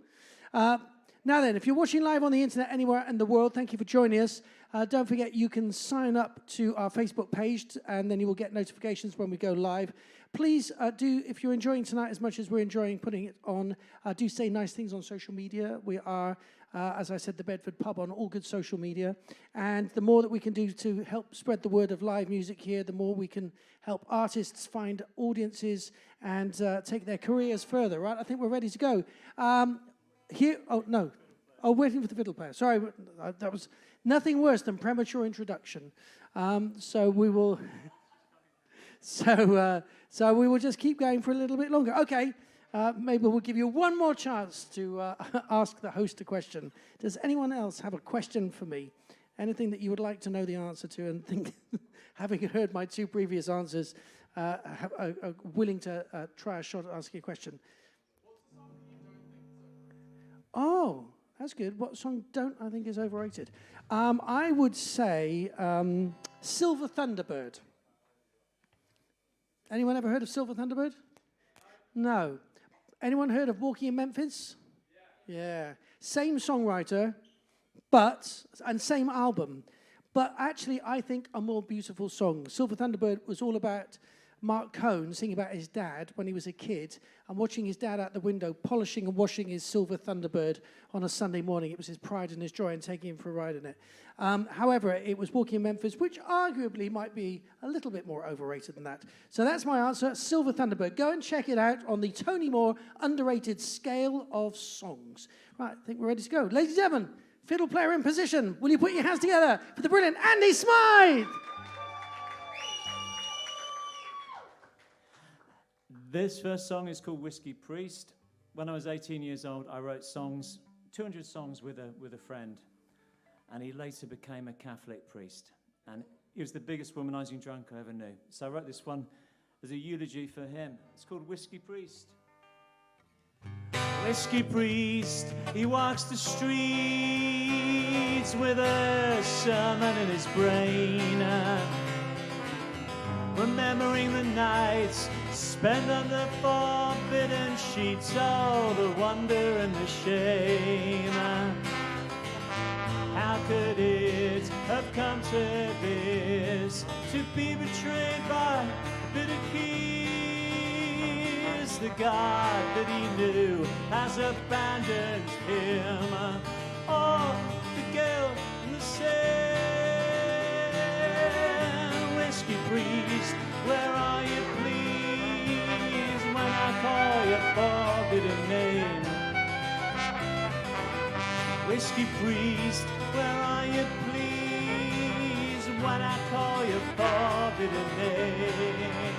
Now then, if you're watching live on the internet anywhere in the world, thank you for joining us. Don't forget you can sign up to our Facebook page, and then you will get notifications when we go live. Please do, if you're enjoying tonight as much as we're enjoying putting it on, do say nice things on social media. We are, as I said, the Bedford Pub on all good social media. And the more that we can do to help spread the word of live music here, the more we can help artists find audiences and take their careers further, right? I think we're ready to go. Waiting for the fiddle player. Sorry, that was nothing worse than premature introduction. So we will just keep going for a little bit longer. Okay, maybe we'll give you one more chance to ask the host a question. Does anyone else have a question for me? Anything that you would like to know the answer to, and think, having heard my two previous answers, are willing to try a shot at asking a question? Oh, that's good. What song don't I think is overrated? I would say Silver Thunderbird. Anyone ever heard of Silver Thunderbird? No. Anyone heard of Walking in Memphis? Yeah. Same songwriter, and same album. But actually, I think a more beautiful song. Silver Thunderbird was all about Mark Cohn singing about his dad when he was a kid and watching his dad out the window polishing and washing his Silver Thunderbird on a Sunday morning. It was his pride and his joy in taking him for a ride in it. However, it was Walking in Memphis, which arguably might be a little bit more overrated than that. So that's my answer, Silver Thunderbird. Go and check it out on the Tony Moore underrated scale of songs. Right, I think we're ready to go. Ladies and gentlemen, fiddle player in position. Will you put your hands together for the brilliant Andy Smythe? This first song is called Whiskey Priest. When I was 18 years old, I wrote songs, 200 songs with a friend, and he later became a Catholic priest. And he was the biggest womanizing drunk I ever knew. So I wrote this one as a eulogy for him. It's called Whiskey Priest. Whiskey Priest, he walks the streets with a sermon in his brain, remembering the nights spent under forbidden sheets, oh, the wonder and the shame. How could it have come to this, to be betrayed by bitter keys? The God that he knew has abandoned him. Oh, the gale and the sail. Whiskey Priest, where are you, please, when I call your forbidden name? Whiskey Priest, where are you, please, when I call your forbidden name?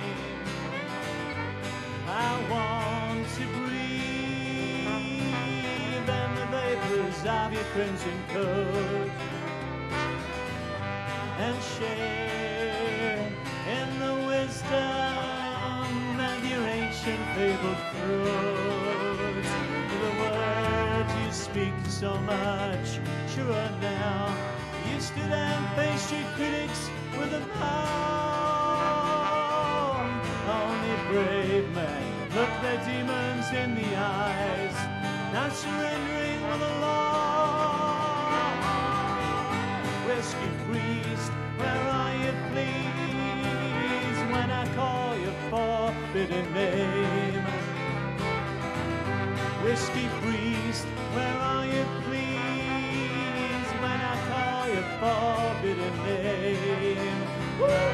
I want to breathe in the vapors of your crimson coat and share in the wisdom of your ancient fabled throat. The words you speak so much truer now. You stood and faced your critics with a bow. Only brave men look their demons in the eyes, not surrendering with the law. Whiskey priest, where are you, please, when I call your forbidden name? Whiskey priest, where are you, please, when I call your forbidden name? Woo!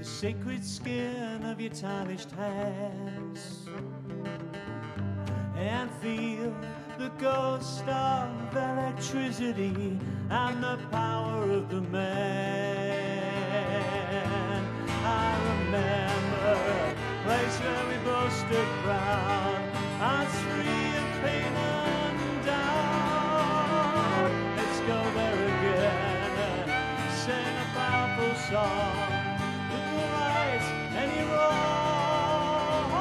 Sacred skin of your tarnished hands and feel the ghost of electricity and the power of the man. I remember a place where we both stood proud, hearts free of pain and doubt. Let's go there again, sing a powerful song. Any wrong,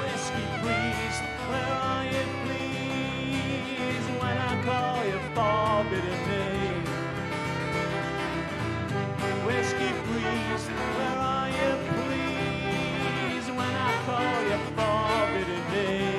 whiskey priest, where are you, please, when I call your forbidden name? Whiskey priest, where are you, please, when I call your forbidden name?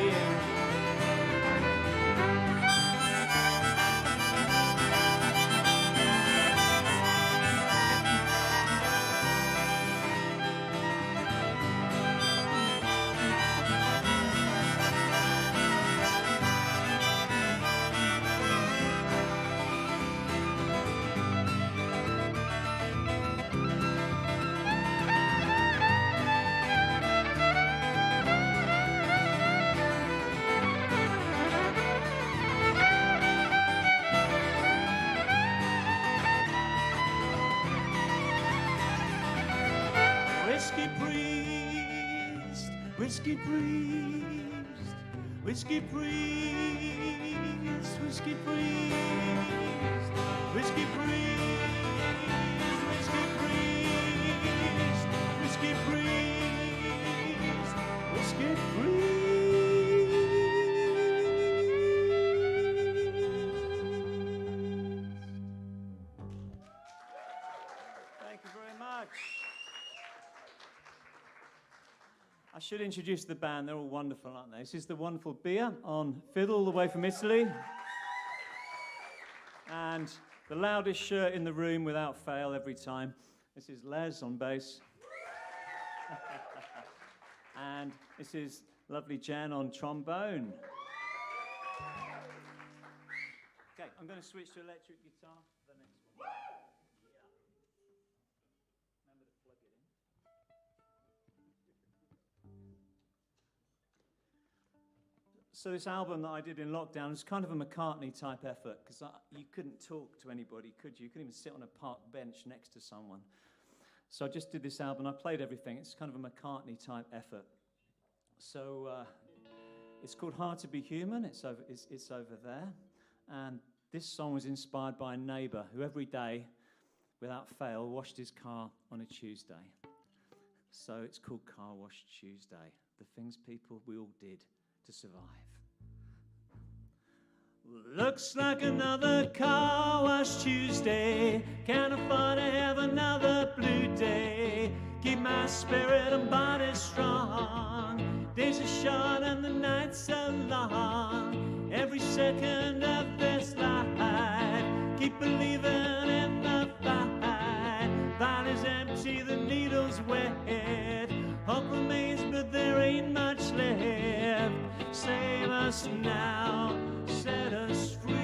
Whiskey priest, whiskey priest, whiskey priest, whiskey priest, whiskey priest, whiskey priest, whiskey priest. Thank you very much. I should introduce the band. They're all wonderful, aren't they? This is the wonderful Bia on fiddle, all the way from Italy. And the loudest shirt in the room without fail every time. This is Les on bass. And this is lovely Jen on trombone. Okay, I'm going to switch to electric guitar for the next one. Remember to plug it in. So this album that I did in lockdown was kind of a McCartney-type effort, because you couldn't talk to anybody, could you? You couldn't even sit on a park bench next to someone. So I just did this album. I played everything. It's kind of a McCartney-type effort. So it's called Hard to Be Human. It's over there. And this song was inspired by a neighbour who every day, without fail, washed his car on a Tuesday. So it's called Car Wash Tuesday. The things we all did to survive. Looks like another car wash Tuesday. Can't afford to have another blue day. Keep my spirit and body strong. Days are short and the nights are second of this life. Keep believing in the fight. Thine is empty, the needle's wet. Hope remains, but there ain't much left. Save us now, set us free.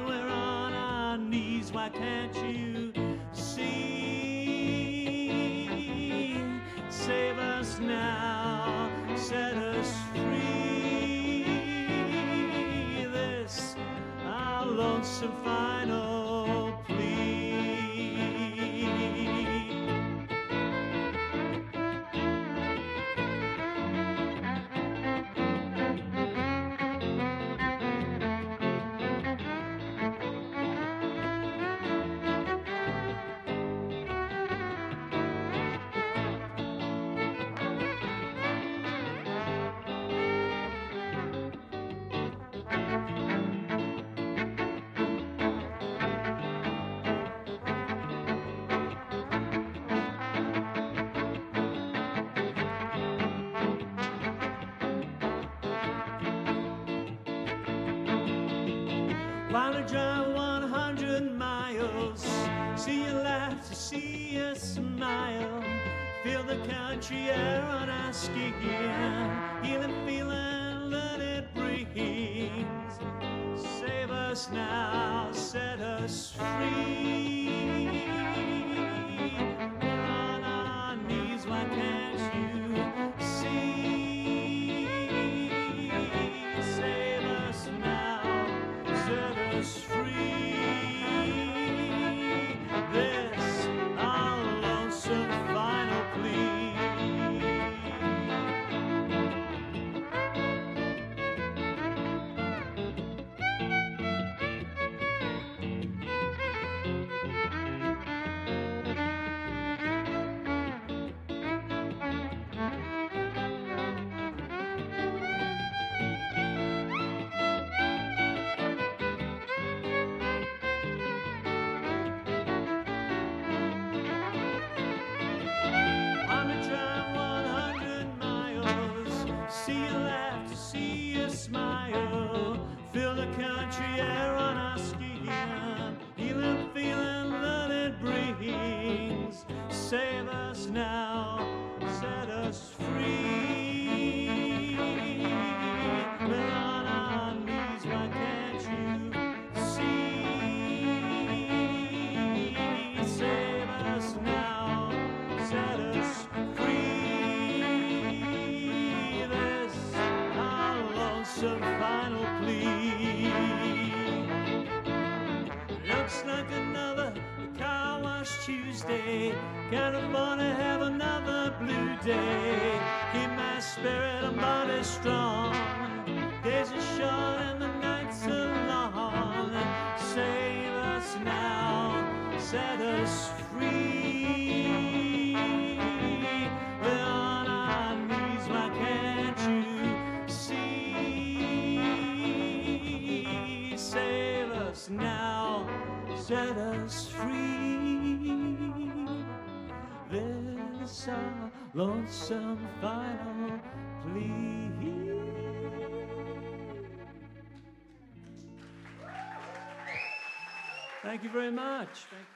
We're on our knees, why can't you see? Save us now, set us free. This our lonesome final plea. Wanna drive 100 miles, see you laugh, to see you smile, feel the country air on our skin, healing feeling that it brings. Save us now, set us free. We're on our knees, why can't you see? Save us now, set us free. This our lonesome final plea. Wanna drive 100 miles, see you laugh, to see you smile, feel the country air on our skin, healing feeling that it brings. Save us now, set us free. We're on our knees, why can't you see? Save us now, set us free. This our lonesome final plea. Looks like another car wash Tuesday. Can't afford to have another blue day. Keep my spirit and body strong. Days are short and the nights are long. Save us now, set us free. We're on our knees, why can't you see? Save us now, set us free. This our lonesome final plea. Thank you very much. Thank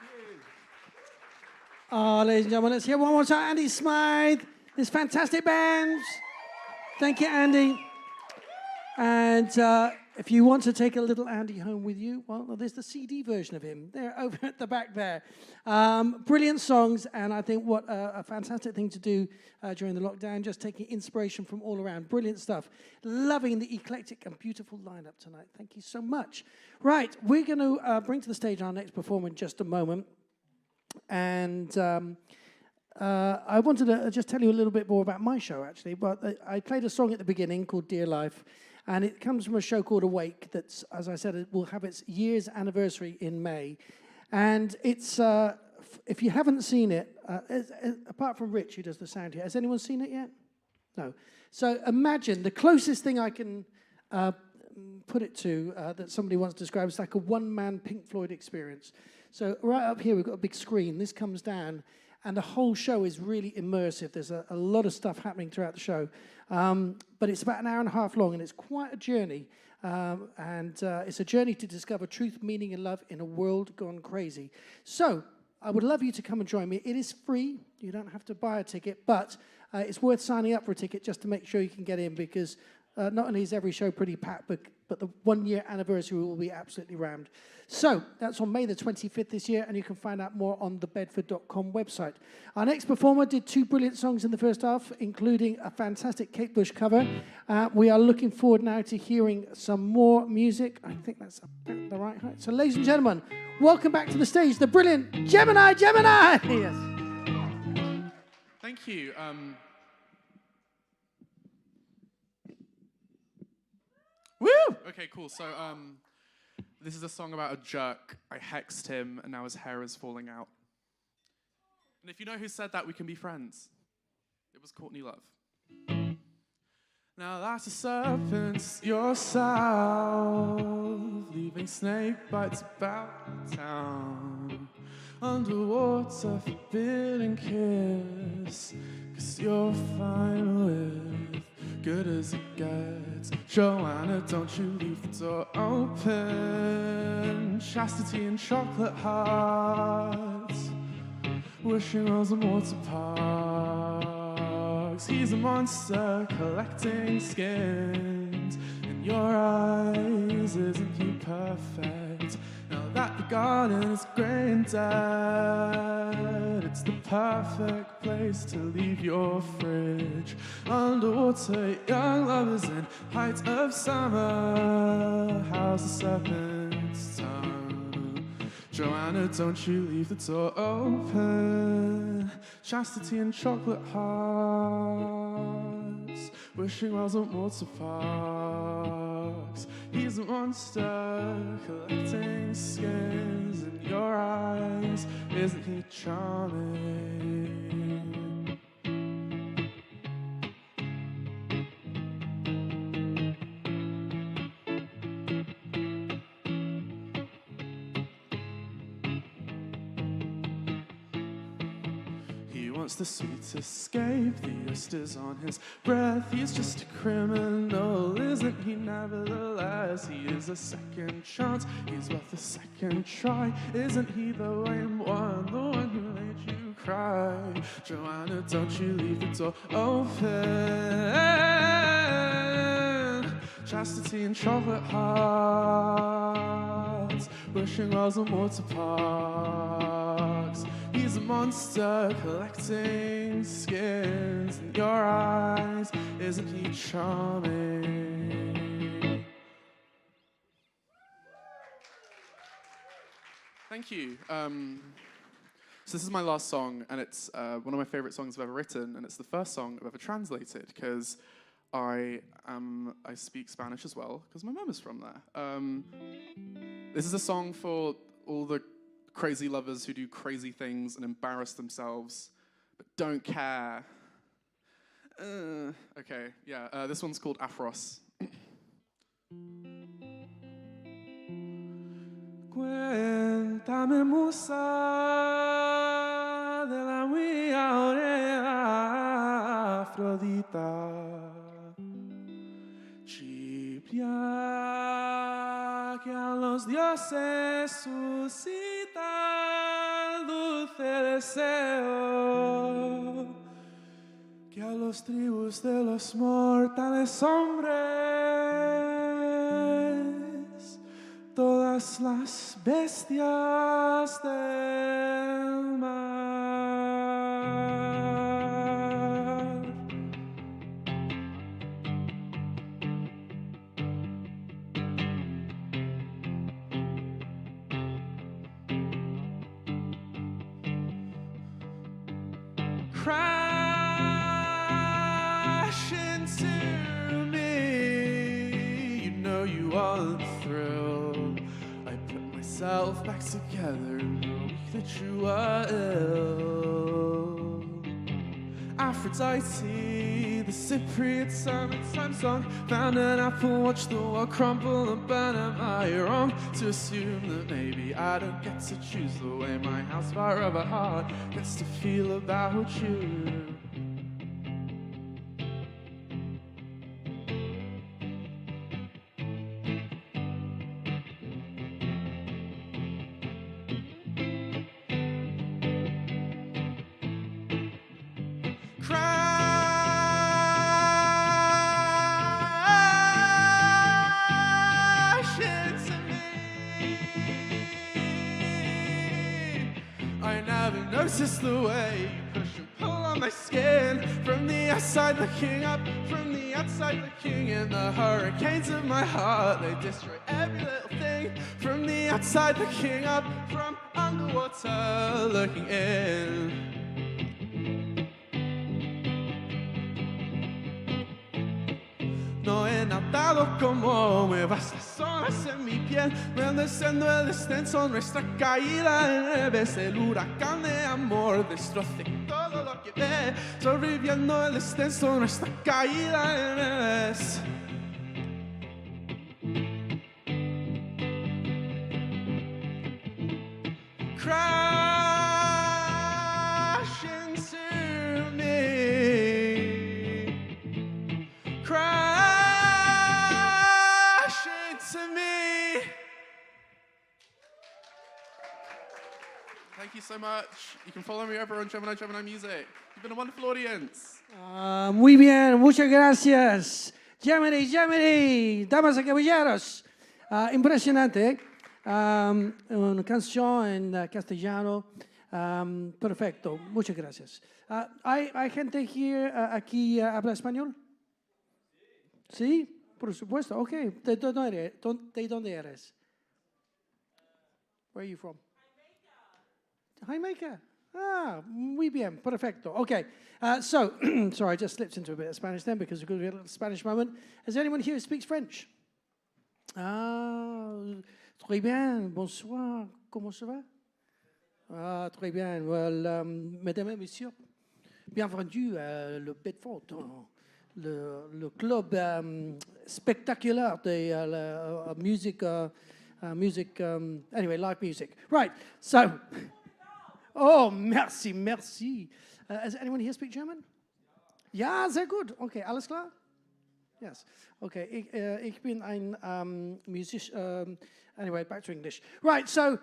you. Ladies and gentlemen, let's hear one more time Andy Smythe, this fantastic band. Thank you, Andy. And if you want to take a little Andy home with you, well, there's the CD version of him there over at the back there. Brilliant songs, and I think what a fantastic thing to do during the lockdown, just taking inspiration from all around. Brilliant stuff. Loving the eclectic and beautiful lineup tonight. Thank you so much. Right, we're going to bring to the stage our next performer in just a moment. And I wanted to just tell you a little bit more about my show, actually. But I played a song at the beginning called Dear Life, and it comes from a show called Awake that's, as I said, it will have its year's anniversary in May. And it's, if you haven't seen it, apart from Rich, who does the sound here, has anyone seen it yet? No. So imagine the closest thing I can put it to that somebody once described is like a one-man Pink Floyd experience. So right up here, we've got a big screen. This comes down, and the whole show is really immersive. There's a lot of stuff happening throughout the show, but it's about an hour and a half long, and it's quite a journey. It's a journey to discover truth, meaning, and love in a world gone crazy. So I would love you to come and join me. It is free. You don't have to buy a ticket, but it's worth signing up for a ticket just to make sure you can get in, because not only is every show pretty packed, but the 1 year anniversary will be absolutely rammed. So that's on May the 25th this year, and you can find out more on the bedford.com website. Our next performer did 2 brilliant songs in the first half, including a fantastic Kate Bush cover. We are looking forward now to hearing some more music. I think that's about the right height. So ladies and gentlemen, welcome back to the stage, the brilliant Gemini! Yes. Thank you. Woo! Okay, cool. So, this is a song about a jerk. I hexed him, and now his hair is falling out. And if you know who said that, we can be friends. It was Courtney Love. Now that's a serpent, you're south, leaving snake bites about town. Underwater, forbidden kiss, 'cause you're fine with good as it gets. Joanna, don't you leave the door open. Chastity and chocolate hearts, wishing rolls and water parks. He's a monster collecting skins. In your eyes, isn't he perfect? Now that the garden is grey and dead, it's the perfect place to leave your fridge. Underwater, young lovers in height of summer. How's the serpent's tongue? Joanna, don't you leave the door open. Chastity and chocolate hearts, wishing wells and water parks. He's a monster collecting skins. In your eyes, isn't he charming? Wants the sweet escape, the oysters on his breath. He's just a criminal, isn't he? Nevertheless, he is a second chance. He's worth a second try. Isn't he the lame one, the one who made you cry? Joanna, don't you leave the door open. Chastity and chocolate hearts, wishing wells and water parks. He's a monster collecting skins. In your eyes, isn't he charming? Thank you. So this is my last song, and it's one of my favorite songs I've ever written, and it's the first song I've ever translated, because I speak Spanish as well, because my mum is from there. This is a song for all the crazy lovers who do crazy things and embarrass themselves, but don't care. This one's called Afros. Cuéntame, musa, de la mía orella Afrodita, Chipria, que a los dioses suscita dulce deseo, que a los tribus de los mortales hombres, todas las bestias del mar. Crash into me, you know you want the thrill. I put myself back together in the week that you were ill. Aphrodite, the Cypriot summertime song. Found an apple, watched the world crumble and burn. Am I wrong to assume that maybe I don't get to choose the way my house fire of a heart gets to feel about you? Notice the way you push and pull on my skin. From the outside looking up, from the outside looking in. The hurricanes of my heart, they destroy every little thing. From the outside looking up, from underwater looking in. No he nadado como me vas las olas en mi piel, bendeciendo el descenso, nuestra caída en breves. El huracán de amor destroce todo lo que ve, sobreviviendo el descenso, nuestra caída en breves. Crash into me. Crash into me. Thank you so much. You can follow me over on Gemini Music. You've been a wonderful audience. Muy bien, muchas gracias. Gemini, damas y caballeros. Impresionante, ¿eh? Una canción en castellano. Perfecto, muchas gracias. ¿Hay gente aquí habla español? Sí, por supuesto. Ok, ¿de dónde eres? Where are you from? Jamaica. Muy bien, perfecto. Okay, so, sorry, I just slipped into a bit of Spanish then because we're going to get a little Spanish moment. Is there anyone here who speaks French? Très bien, bonsoir, comment ça va? Très bien, well, mesdames et messieurs, bienvenue à le Bedford, le club spectaculaire de la musique, anyway, live music. Right, so, oh, merci. Does anyone here speak German? Ja, sehr gut. Okay, alles klar? Yes. Okay, ich bin ein Musician. Anyway, back to English. Right, so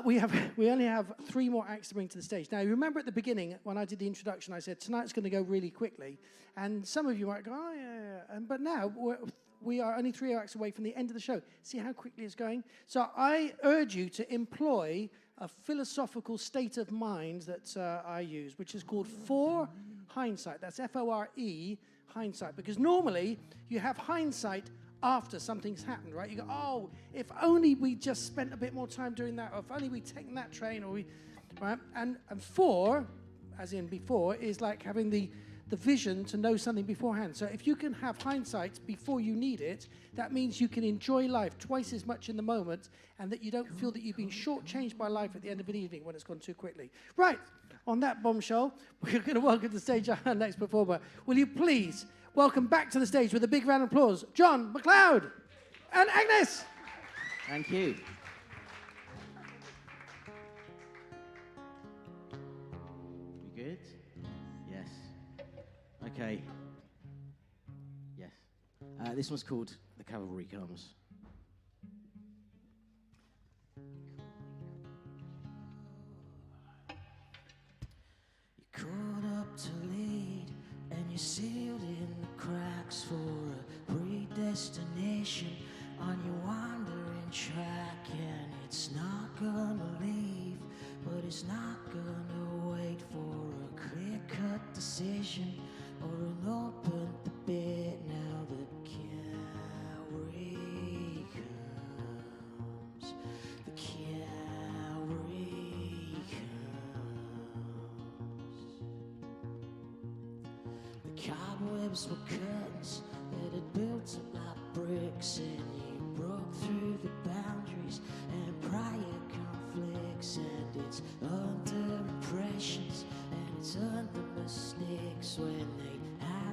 we only have 3 more acts to bring to the stage. Now, you remember at the beginning when I did the introduction, I said tonight's going to go really quickly, and some of you might go, oh yeah. But now we are only 3 acts away from the end of the show. See how quickly it's going? So I urge you to employ a philosophical state of mind that I use, which is called fore hindsight. That's F-O-R-E, hindsight. Because normally you have hindsight after something's happened, right? You go, oh, if only we just spent a bit more time doing that, or if only we'd taken that train, or right? And fore, as in before, is like having the vision to know something beforehand. So if you can have hindsight before you need it, that means you can enjoy life twice as much in the moment, and that you don't feel that you've been shortchanged by life at the end of an evening when it's gone too quickly. Right, on that bombshell, we're going to welcome to the stage our next performer. Will you please welcome back to the stage with a big round of applause, John Mcleod and Agnes. Thank you. You good? Yes. Okay. Yes. This one's called The Cavalry Comes. You caught up to lead and you sealed in the cracks for a predestination on your wandering track, and it's not gonna leave, but it's not gonna wait for a clear-cut decision or an open debate. Now the cavalry comes, the cavalry comes. The cobwebs were curtains that had built up like bricks, and you broke through the boundaries and prior conflicts, and it's under impressions and it's under mistakes when they have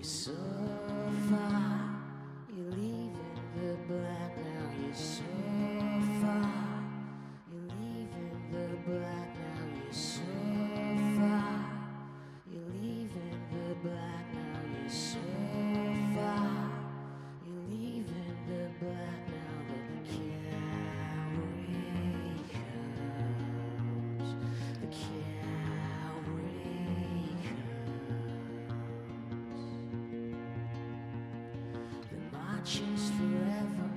so far, you're leaving the black now. You're so far, you're leaving the black now. You're so far, you're leaving the black now. You're so far, you're leaving the black now. The cavalry comes, the cavalry comes. The marches forever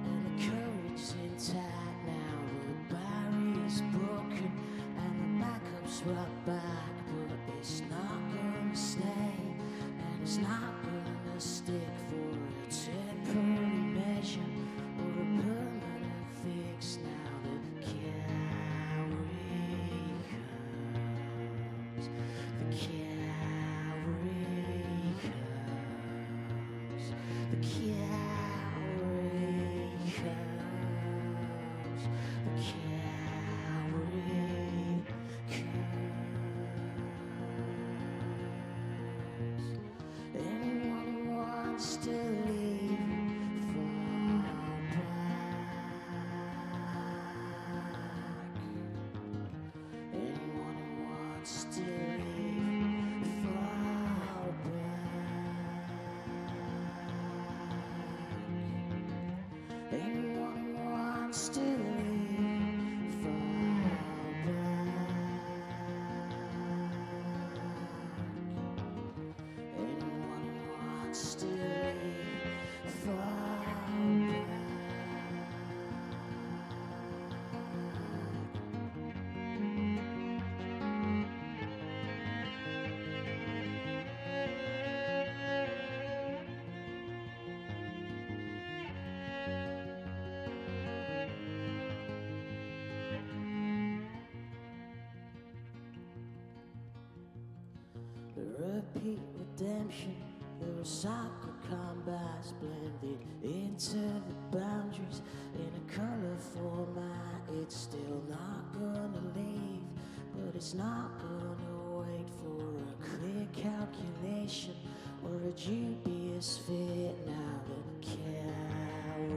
and the courage intact now. The barrier's broken and the backup's right back, but it's not gonna stay and it's not gonna stick for a temporary measure or a permanent fix now. The cavalry comes, the cavalry comes, the cavalry comes, the cavalry comes. Anyone who wants to leave, fall back. Anyone who wants to leave, fall back. Anyone who wants to leave, fall back. Anyone who wants to leave, fall back. The repeat redemption, the recycled combats blended into the boundaries in a color format. It's still not gonna leave, but it's not gonna wait for a clear calculation or a dubious fit. Now the cavalry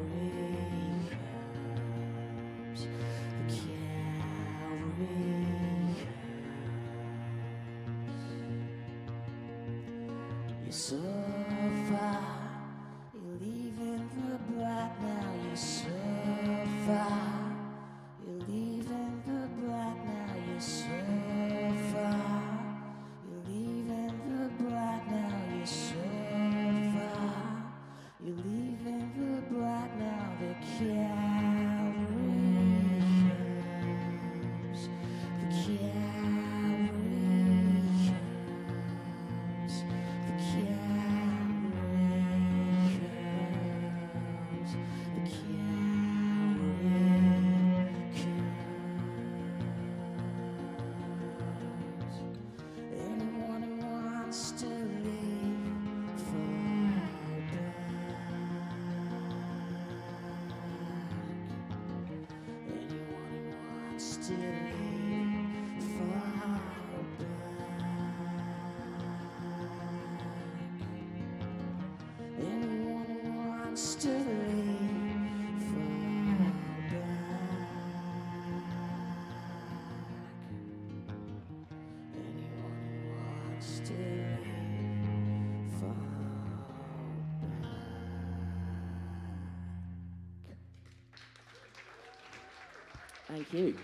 comes, the cavalry comes. You're so far, you're leaving the black now. You're so far, you're leaving the black now. You're so far, you're leaving the black now. You're so far, you're leaving the black now. The cavalry comes, the cavalry comes, the cavalry comes, the cavalry comes. Anyone who wants to leave, fall back. Anyone who wants to leave, fall back. Anyone who wants to leave, fall back. Anyone who wants to leave, fall back. Thank you.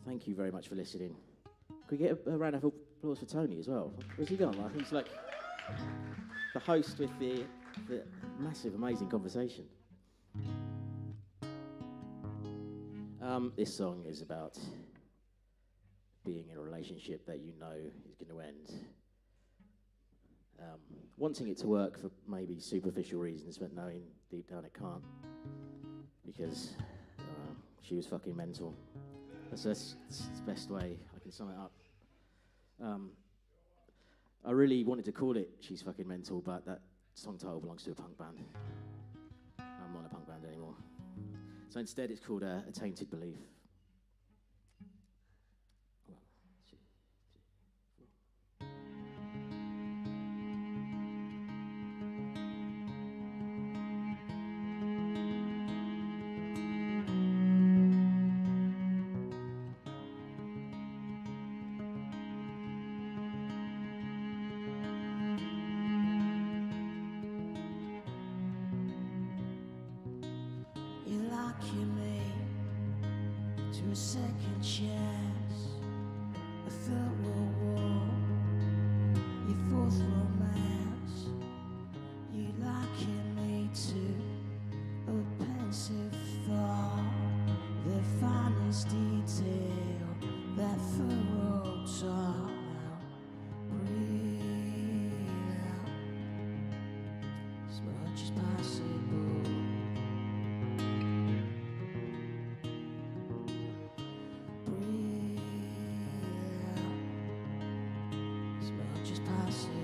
Thank you very much for listening. Could we get a round of applause for Tony as well? Where's he gone? Like, he's like the host with the massive, amazing conversation. This song is about being in a relationship that you know is going to end. Wanting it to work for maybe superficial reasons, but knowing deep down it can't. Because she was fucking mental. That's the best way I can sum it up. I really wanted to call it She's Fucking Mental, but that song title belongs to a punk band. I'm not in a punk band anymore. So instead it's called A Tainted Belief. a second chance, a third world war, your fourth romance. You liken me to a pensive thought, the finest detail, that thorough talk. Now breathe out as much as possible. Breathe out as much as possible.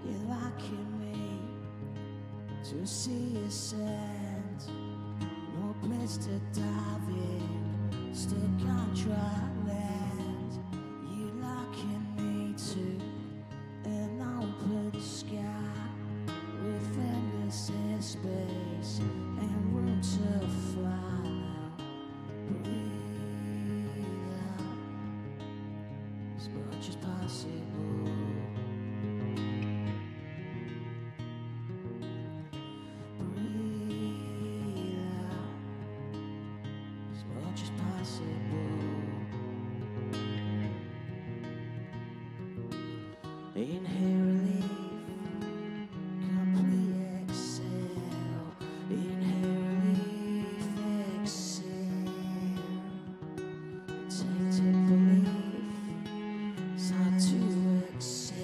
You're liking me to see a sand, no place to dive in, stuck on dry land. You liking me to an open sky with endless airspace and room to fly. Now breathe out as much as possible. Breathe out as much as possible. Inhale, relief, complete exhale. Inhale, relief, exhale. Tainted belief, it's hard to exhale.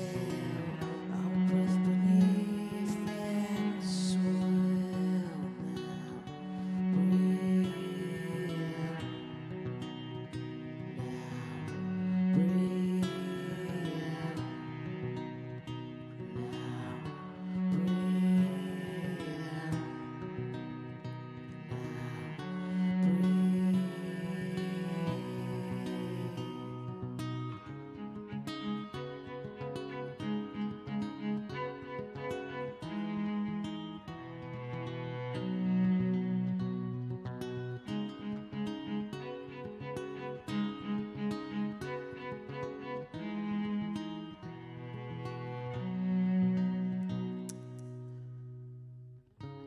Our breath beneath and swell now. Breathe out now. Breathe out now.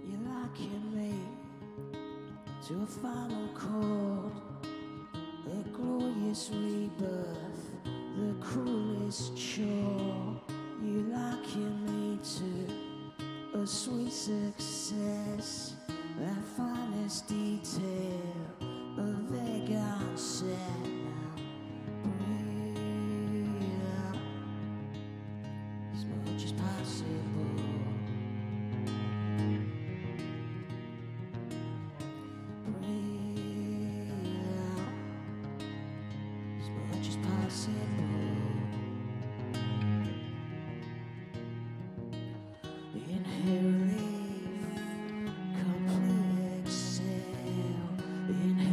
You liken me to a final chord, a glorious rebirth, the cruelest chore. You liken me to a sweet success, that finest detail, a vague onset. Now breathe out as much as possible. Breathe out as much as possible. Inhale, relief, complete exhale. Inhale.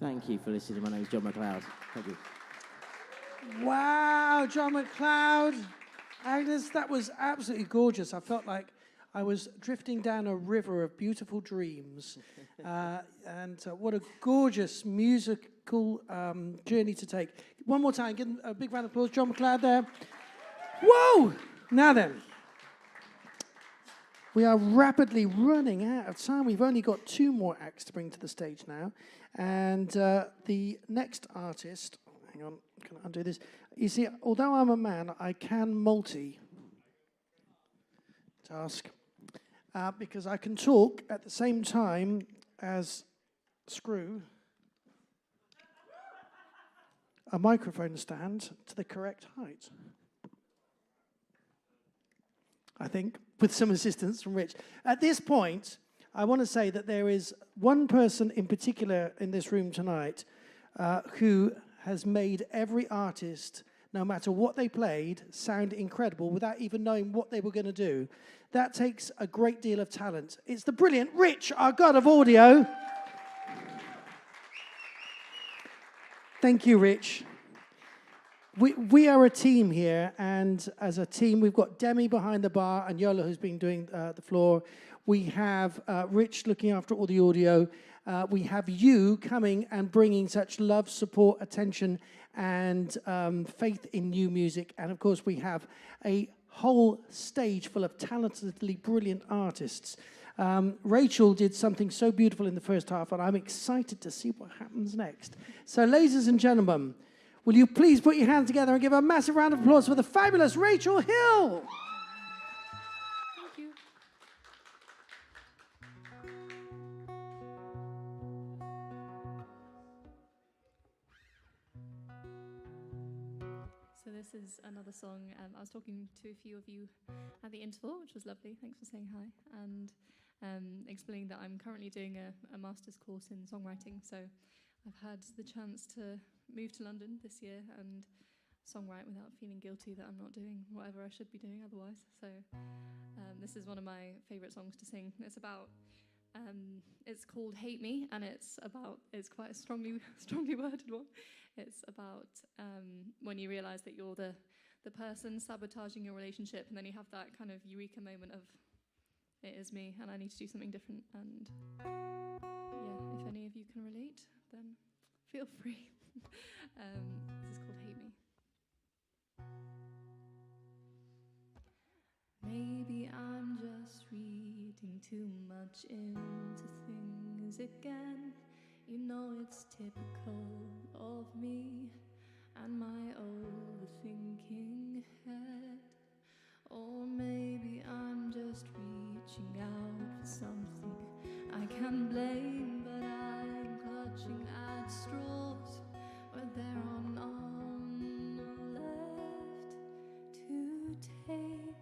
Thank you for listening. My name is John Mcleod. Thank you. Wow, John Mcleod. Agnes, that was absolutely gorgeous. I felt like I was drifting down a river of beautiful dreams. And what a gorgeous musical journey to take. One more time, give them a big round of applause. John Mcleod there. Whoa! Now then. We are rapidly running out of time. We've only got 2 more acts to bring to the stage now. And the next artist, hang on, can I undo this? You see, although I'm a man, I can multitask because I can talk at the same time as screw a microphone stand to the correct height. I think, with some assistance from Rich. At this point, I want to say that there is one person in particular in this room tonight who has made every artist, no matter what they played, sound incredible without even knowing what they were going to do. That takes a great deal of talent. It's the brilliant Rich, our god of audio. Thank you, Rich. We are a team here, and as a team, we've got Demi behind the bar and Yola, who's been doing the floor. We have Rich looking after all the audio. We have you coming and bringing such love, support, attention, and faith in new music. And of course, we have a whole stage full of talentedly brilliant artists. Rachel did something so beautiful in the first half, and I'm excited to see what happens next. So, ladies and gentlemen, will you please put your hands together and give a massive round of applause for the fabulous Rachel Hill? Thank you. So this is another song. I was talking to a few of you at the interval, which was lovely. Thanks for saying hi. And explaining that I'm currently doing a master's course in songwriting. So I've had the chance to move to London this year and songwrite without feeling guilty that I'm not doing whatever I should be doing otherwise. So this is one of my favourite songs to sing. It's about, it's called Hate Me, and it's quite a strongly worded one. It's about when you realise that you're the person sabotaging your relationship, and then you have that kind of eureka moment of, it is me, and I need to do something different. And yeah, if any of you can relate, then feel free. This is called Hate Me. Maybe I'm just reading too much into things again. You know it's typical of me and my overthinking head. Or maybe I'm just reaching out for something I can blame, but I'm clutching at straws where there are none left to take.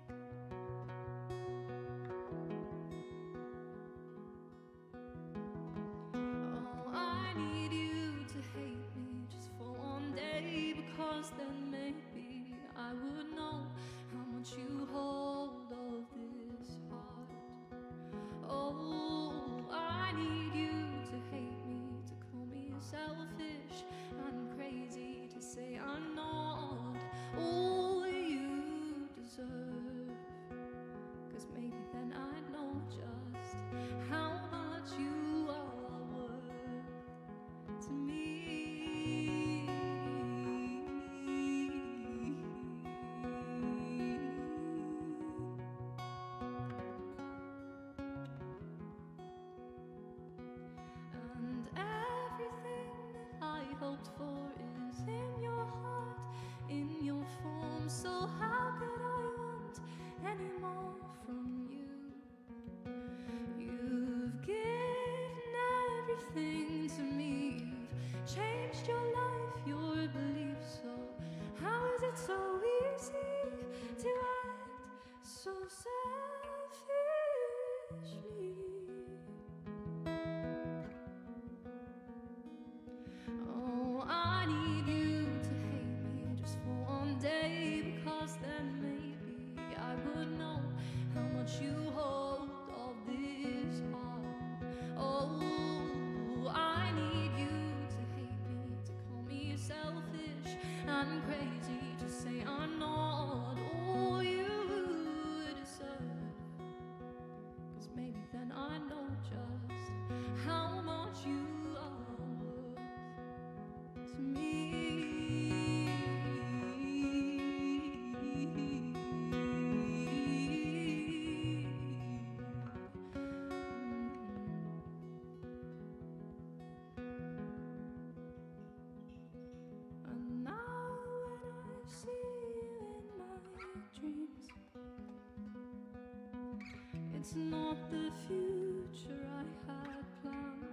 Oh, I need you to hate me just for one day, because then maybe I would know how much you hold of this heart. Oh, I need you to hate me, to call me selfish and crazy, to say I'm not all you deserve. 'Cause maybe then I'd know just how much you are worth to me. easy to say I'm not all you deserve. 'Cause maybe then I know just how much you are worth to me. And now when I see you in my dreams, it's not the future I had planned.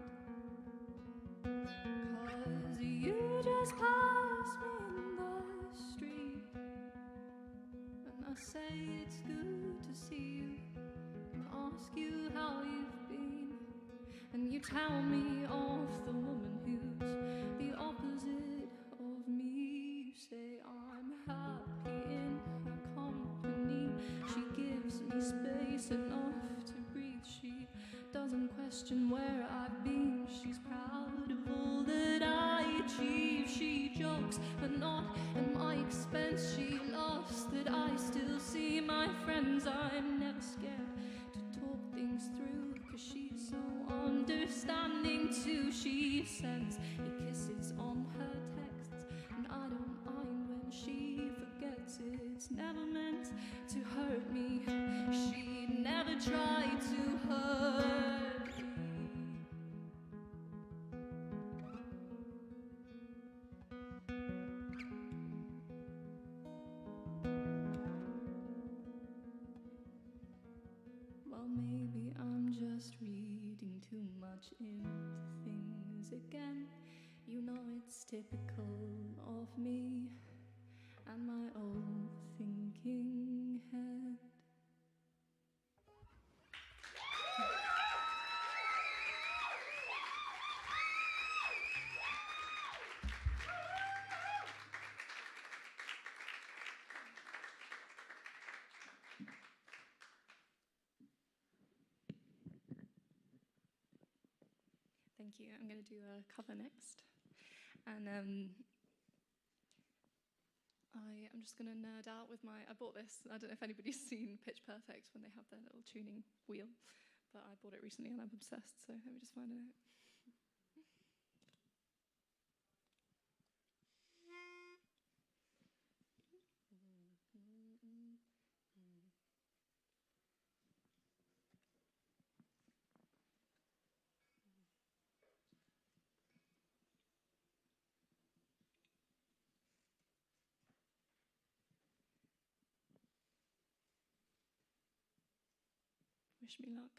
'Cause you just pass me in the street, and I say it's good to see you, and ask you how you've been, and you tell me of the woman who's the opposite of me. You say I'm happy in her company. She gives me space enough to breathe. She doesn't question where I've been. She's proud of all that I achieve. She jokes, but not at my expense. She laughs that I still see my friends. I'm never scared to talk things through, 'cause she's so understanding too. She sends me kisses on her texts, and I don't mind when she forgets. It's never meant to hurt me. She never tried to hurt me. Well, maybe I'm just reading too much into things again. You know it's typical of me and my old thinking head. Thank you. I'm going to do a cover next. And I'm just going to nerd out with I bought this. I don't know if anybody's seen Pitch Perfect when they have their little tuning wheel, but I bought it recently and I'm obsessed, so let me just find it. Wish me luck.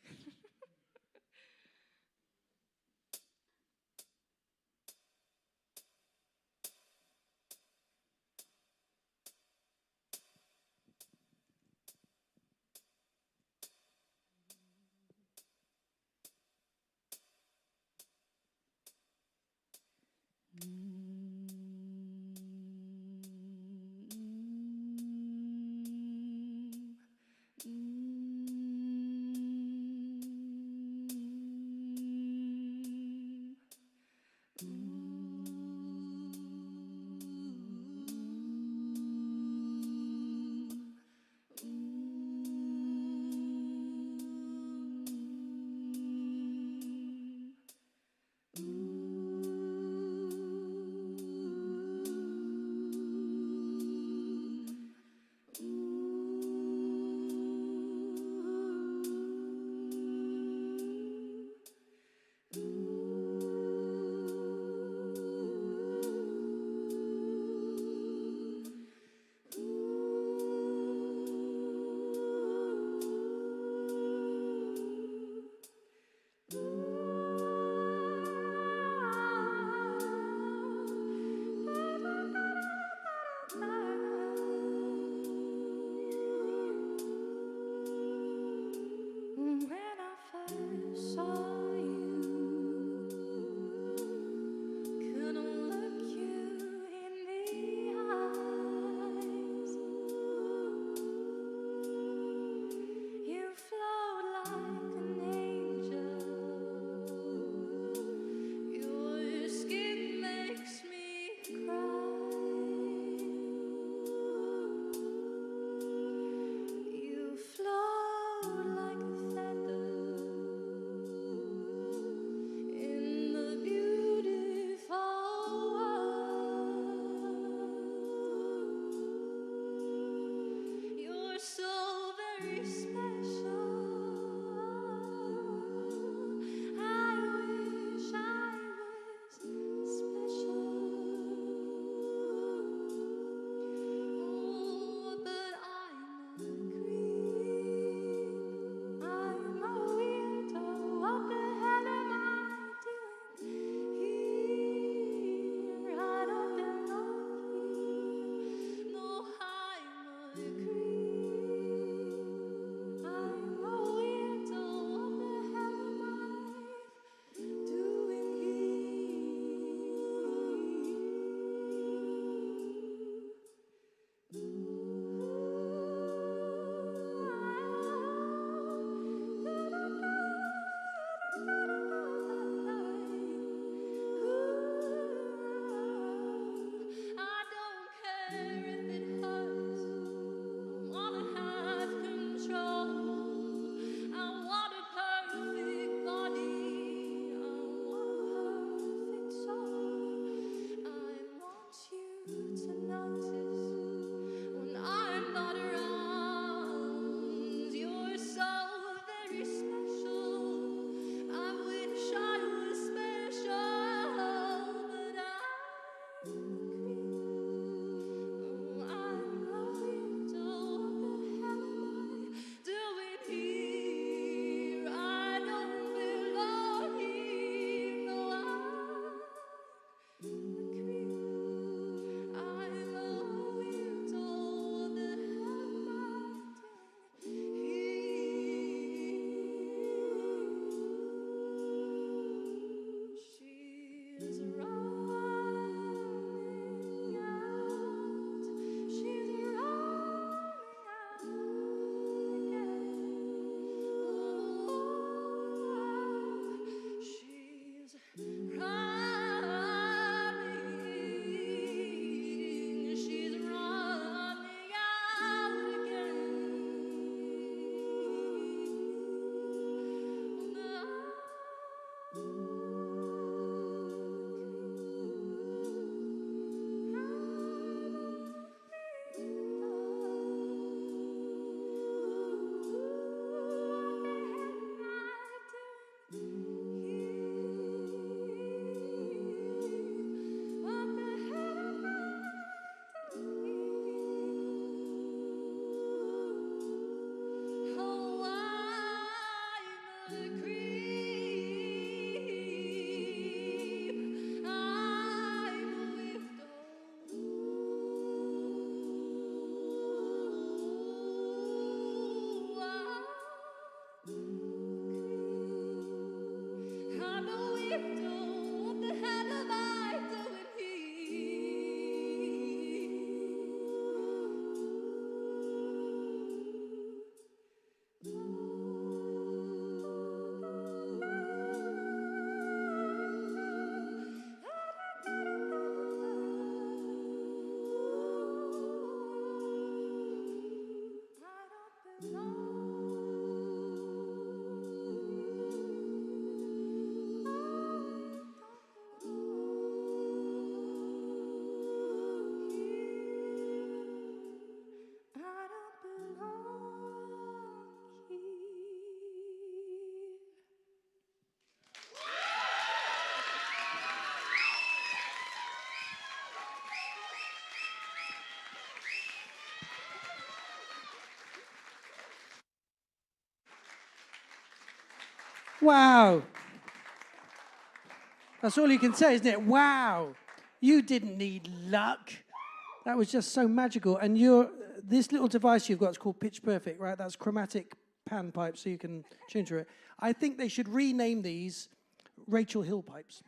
Wow. That's all you can say, isn't it? Wow. You didn't need luck. That was just so magical. And this little device you've got is called Pitch Perfect, right? That's chromatic pan pipes, so you can change it. I think they should rename these Rachel Hill pipes.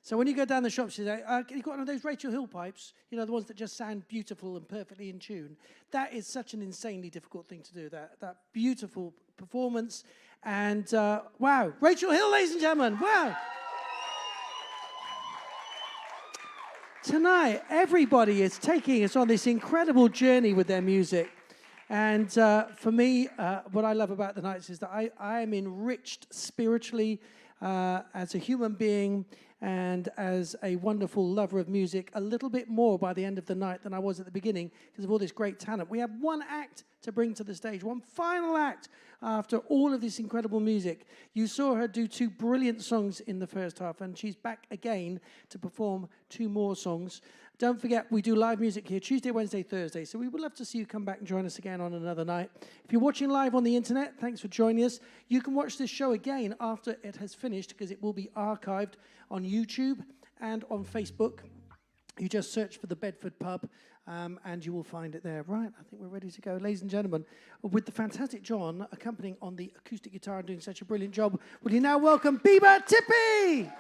So when you go down the shops, you say, you've got one of those Rachel Hill pipes, you know, the ones that just sound beautiful and perfectly in tune. That is such an insanely difficult thing to do, that beautiful performance. And wow, Rachel Hill, ladies and gentlemen, wow. Tonight, everybody is taking us on this incredible journey with their music. And for me, what I love about the nights is that I am enriched spiritually as a human being and as a wonderful lover of music a little bit more by the end of the night than I was at the beginning because of all this great talent. We have one act to bring to the stage, one final act after all of this incredible music. You saw her do 2 brilliant songs in the first half, and she's back again to perform 2 more songs. Don't forget, we do live music here Tuesday, Wednesday, Thursday, so we would love to see you come back and join us again on another night. If you're watching live on the internet, thanks for joining us. You can watch this show again after it has finished because it will be archived on YouTube and on Facebook. You just search for the Bedford Pub and you will find it there. Right, I think we're ready to go. Ladies and gentlemen, with the fantastic John accompanying on the acoustic guitar and doing such a brilliant job, will you now welcome BIBA TIPPI?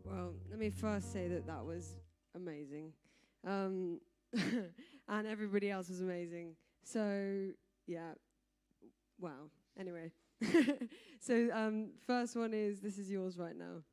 Well, let me first say that was amazing. And everybody else was amazing. So, yeah, wow. Anyway. So, first one is This Is Yours Right Now.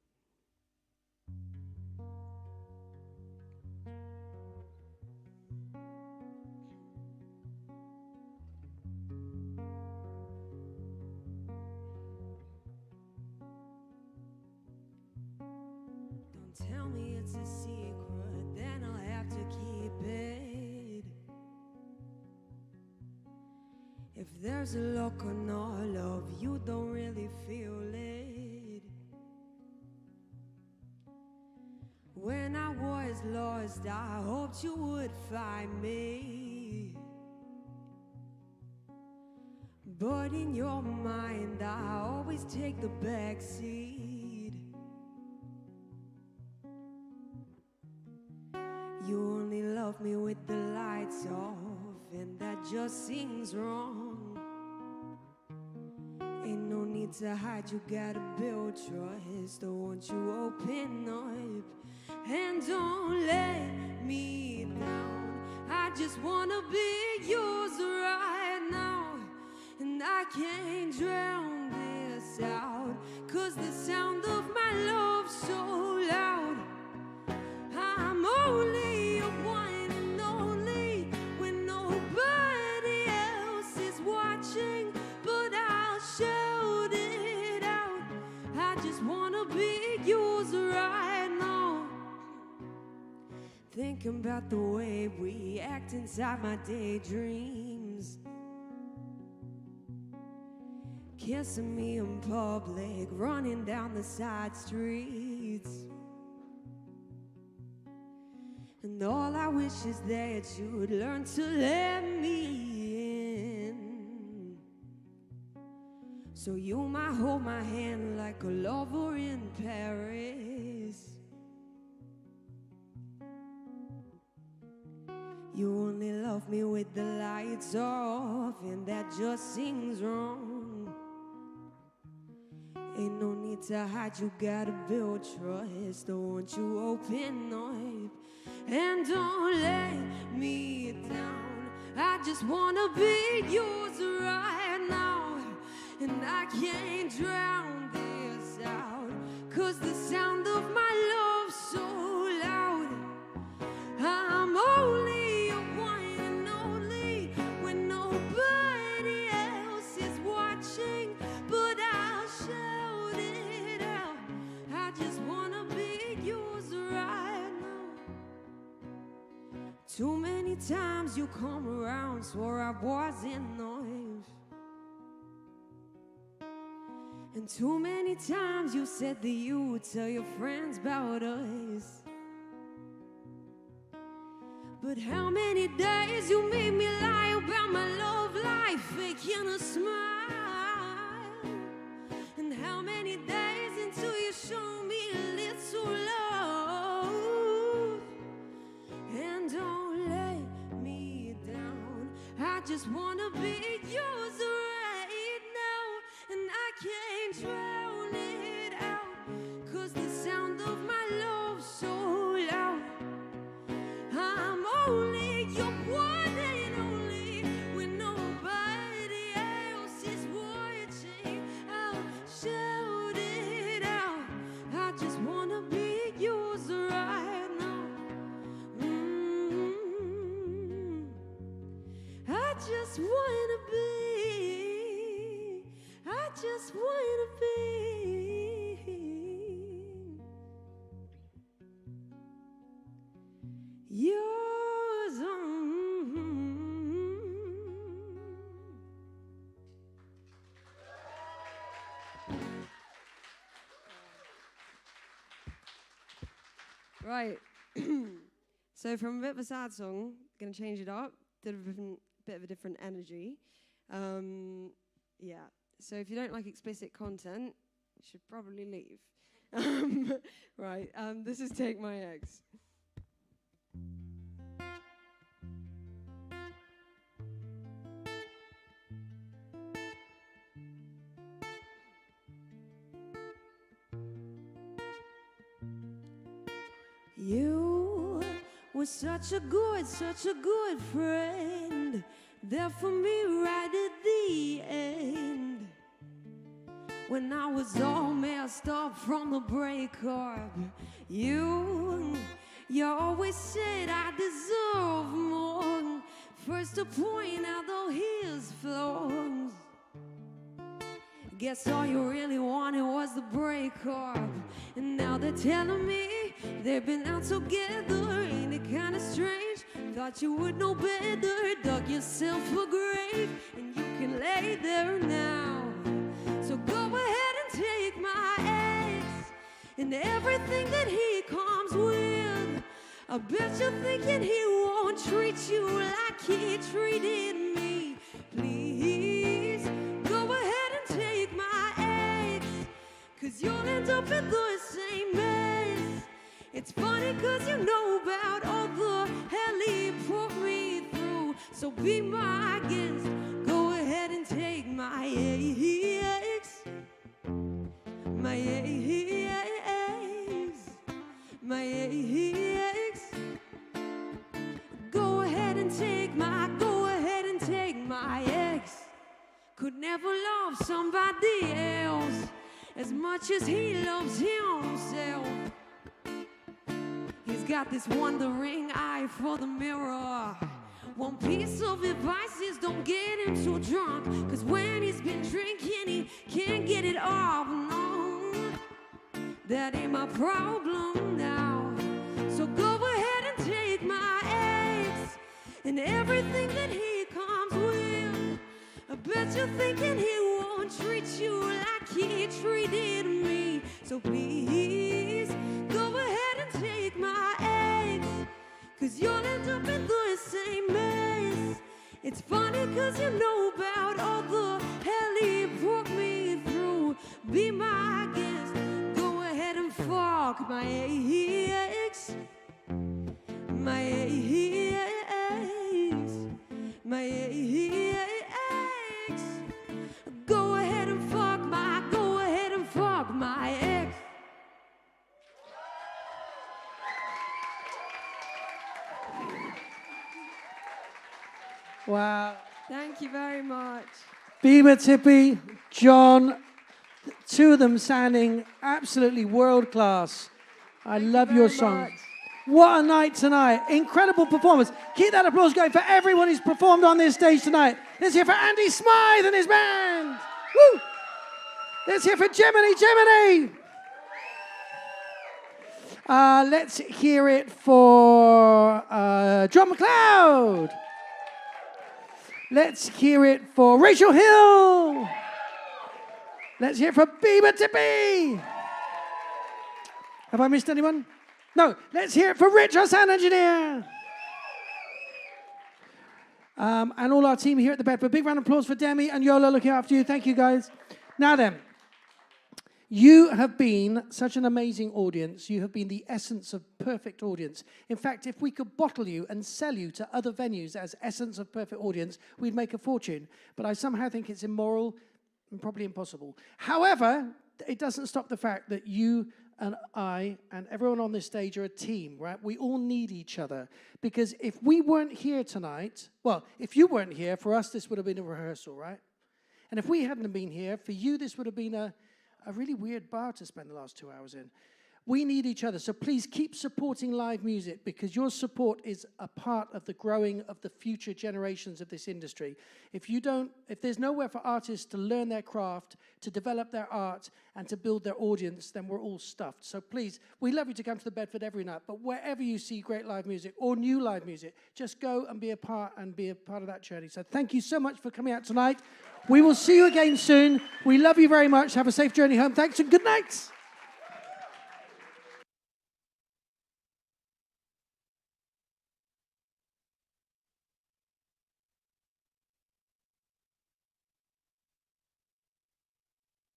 Tell me it's a secret, then I'll have to keep it. If there's a look on our love, you don't really feel it. When I was lost, I hoped you would find me. But in your mind, I always take the back seat. You only love me with the lights off, and that just seems wrong. Ain't no need to hide, you gotta build trust. Don't want you open up, and don't let me down. I just wanna be yours right now, and I can't drown this out, 'cause the sound of my love's so loud. I'm only your one and only when nobody else is watching, but I'll shout it out. I just wanna be yours right now. Thinking about the way we act inside my daydreams, kissing me in public, running down the side streets. And all I wish is that you'd learn to let me in, so you might hold my hand like a lover in Paris. You only love me with the lights off, and that just seems wrong. Ain't no need to hide, you gotta build trust. Don't want you open up, and don't let me down. I just wanna be yours right now, and I can't drown this out, 'cause the sound of my love's so loud. I'm only your one and only when nobody else is watching, but I'll shout it out. I just wanna be yours right now. Too many times you come around, swore I wasn't enough. And too many times you said that you would tell your friends about us. But how many days you made me lie about my love life, faking a smile. And how many days until you show me a little love? And don't let me down. I just wanna be yours right now, and I can't drown it out, 'cause the sound of my love so loud. I'm only your one and only, when nobody else is watching. I'll shout it out. I just wanna be yours right now. I just wanna be. I just wanna be yours. Right. So from a bit of a sad song, gonna change it up. Did a bit of a different energy. Yeah. So if you don't like explicit content, you should probably leave. Right. This is Take My Eggs. You were such a good friend, there for me right at the end. When I was all messed up from the breakup, you always said I deserve more. First to point out all his flaws. Guess all you really wanted was the breakup. And now they're telling me they've been out together. Ain't it kinda strange? Thought you would know better. Dug yourself a grave, and you can lay there now. So go ahead and take my ex and everything that he comes with. I bet you're thinking he won't treat you like he treated me. Please, go ahead and take my ex, 'cause you'll end up in the same mess. It's funny 'cause you know about all the hell he put me through. So be my guest, go ahead and take my ex. My ex. My ex. Go ahead and take my ex. Could never love somebody else as much as he loves himself. He's got this wandering eye for the mirror. One piece of advice is don't get him too drunk, 'cause when he's been drinking he can't get it off. No, that ain't my problem now. So go ahead and take my ex and everything that he comes with. I bet you're thinking he won't treat you like he treated me. So please, go ahead and take my ex, 'cause you'll end up in the same mess. It's funny 'cause you know about all the hell he put me through. Be my guest, go ahead and fuck my ex. My ex. My ex. Go ahead and fuck my ex. Wow. Thank you very much. BIBA, TIPPI, John, two of them sounding absolutely world class. I love your song. What a night tonight. Incredible performance. Keep that applause going for everyone who's performed on this stage tonight. Let's hear for Andy Smythe and his band. Woo! Let's hear for Gemini. Let's hear it for John Mcleod. Let's hear it for Rachel Hill. Let's hear it for BIBA, TIPPI. Have I missed anyone? No. Let's hear it for Rich, our sound engineer. and all our team here at the Bedford. Big round of applause for Demi and Yola looking after you. Thank you, guys. Now then, you have been such an amazing audience. You have been the essence of perfect audience. In fact, if we could bottle you and sell you to other venues as essence of perfect audience, we'd make a fortune. But I somehow think it's immoral and probably impossible. However, it doesn't stop the fact that you and I and everyone on this stage are a team, right? We all need each other. Because if we weren't here tonight, well, if you weren't here, for us, this would have been a rehearsal, right? And if we hadn't been here, for you, this would have been a really weird bar to spend the last 2 hours in. We need each other, so please keep supporting live music because your support is a part of the growing of the future generations of this industry. If there's nowhere for artists to learn their craft, to develop their art, and to build their audience, then we're all stuffed. So please, we love you to come to the Bedford every night, but wherever you see great live music or new live music, just go and be a part of that journey. So thank you so much for coming out tonight. We will see you again soon. We love you very much. Have a safe journey home. Thanks and good night.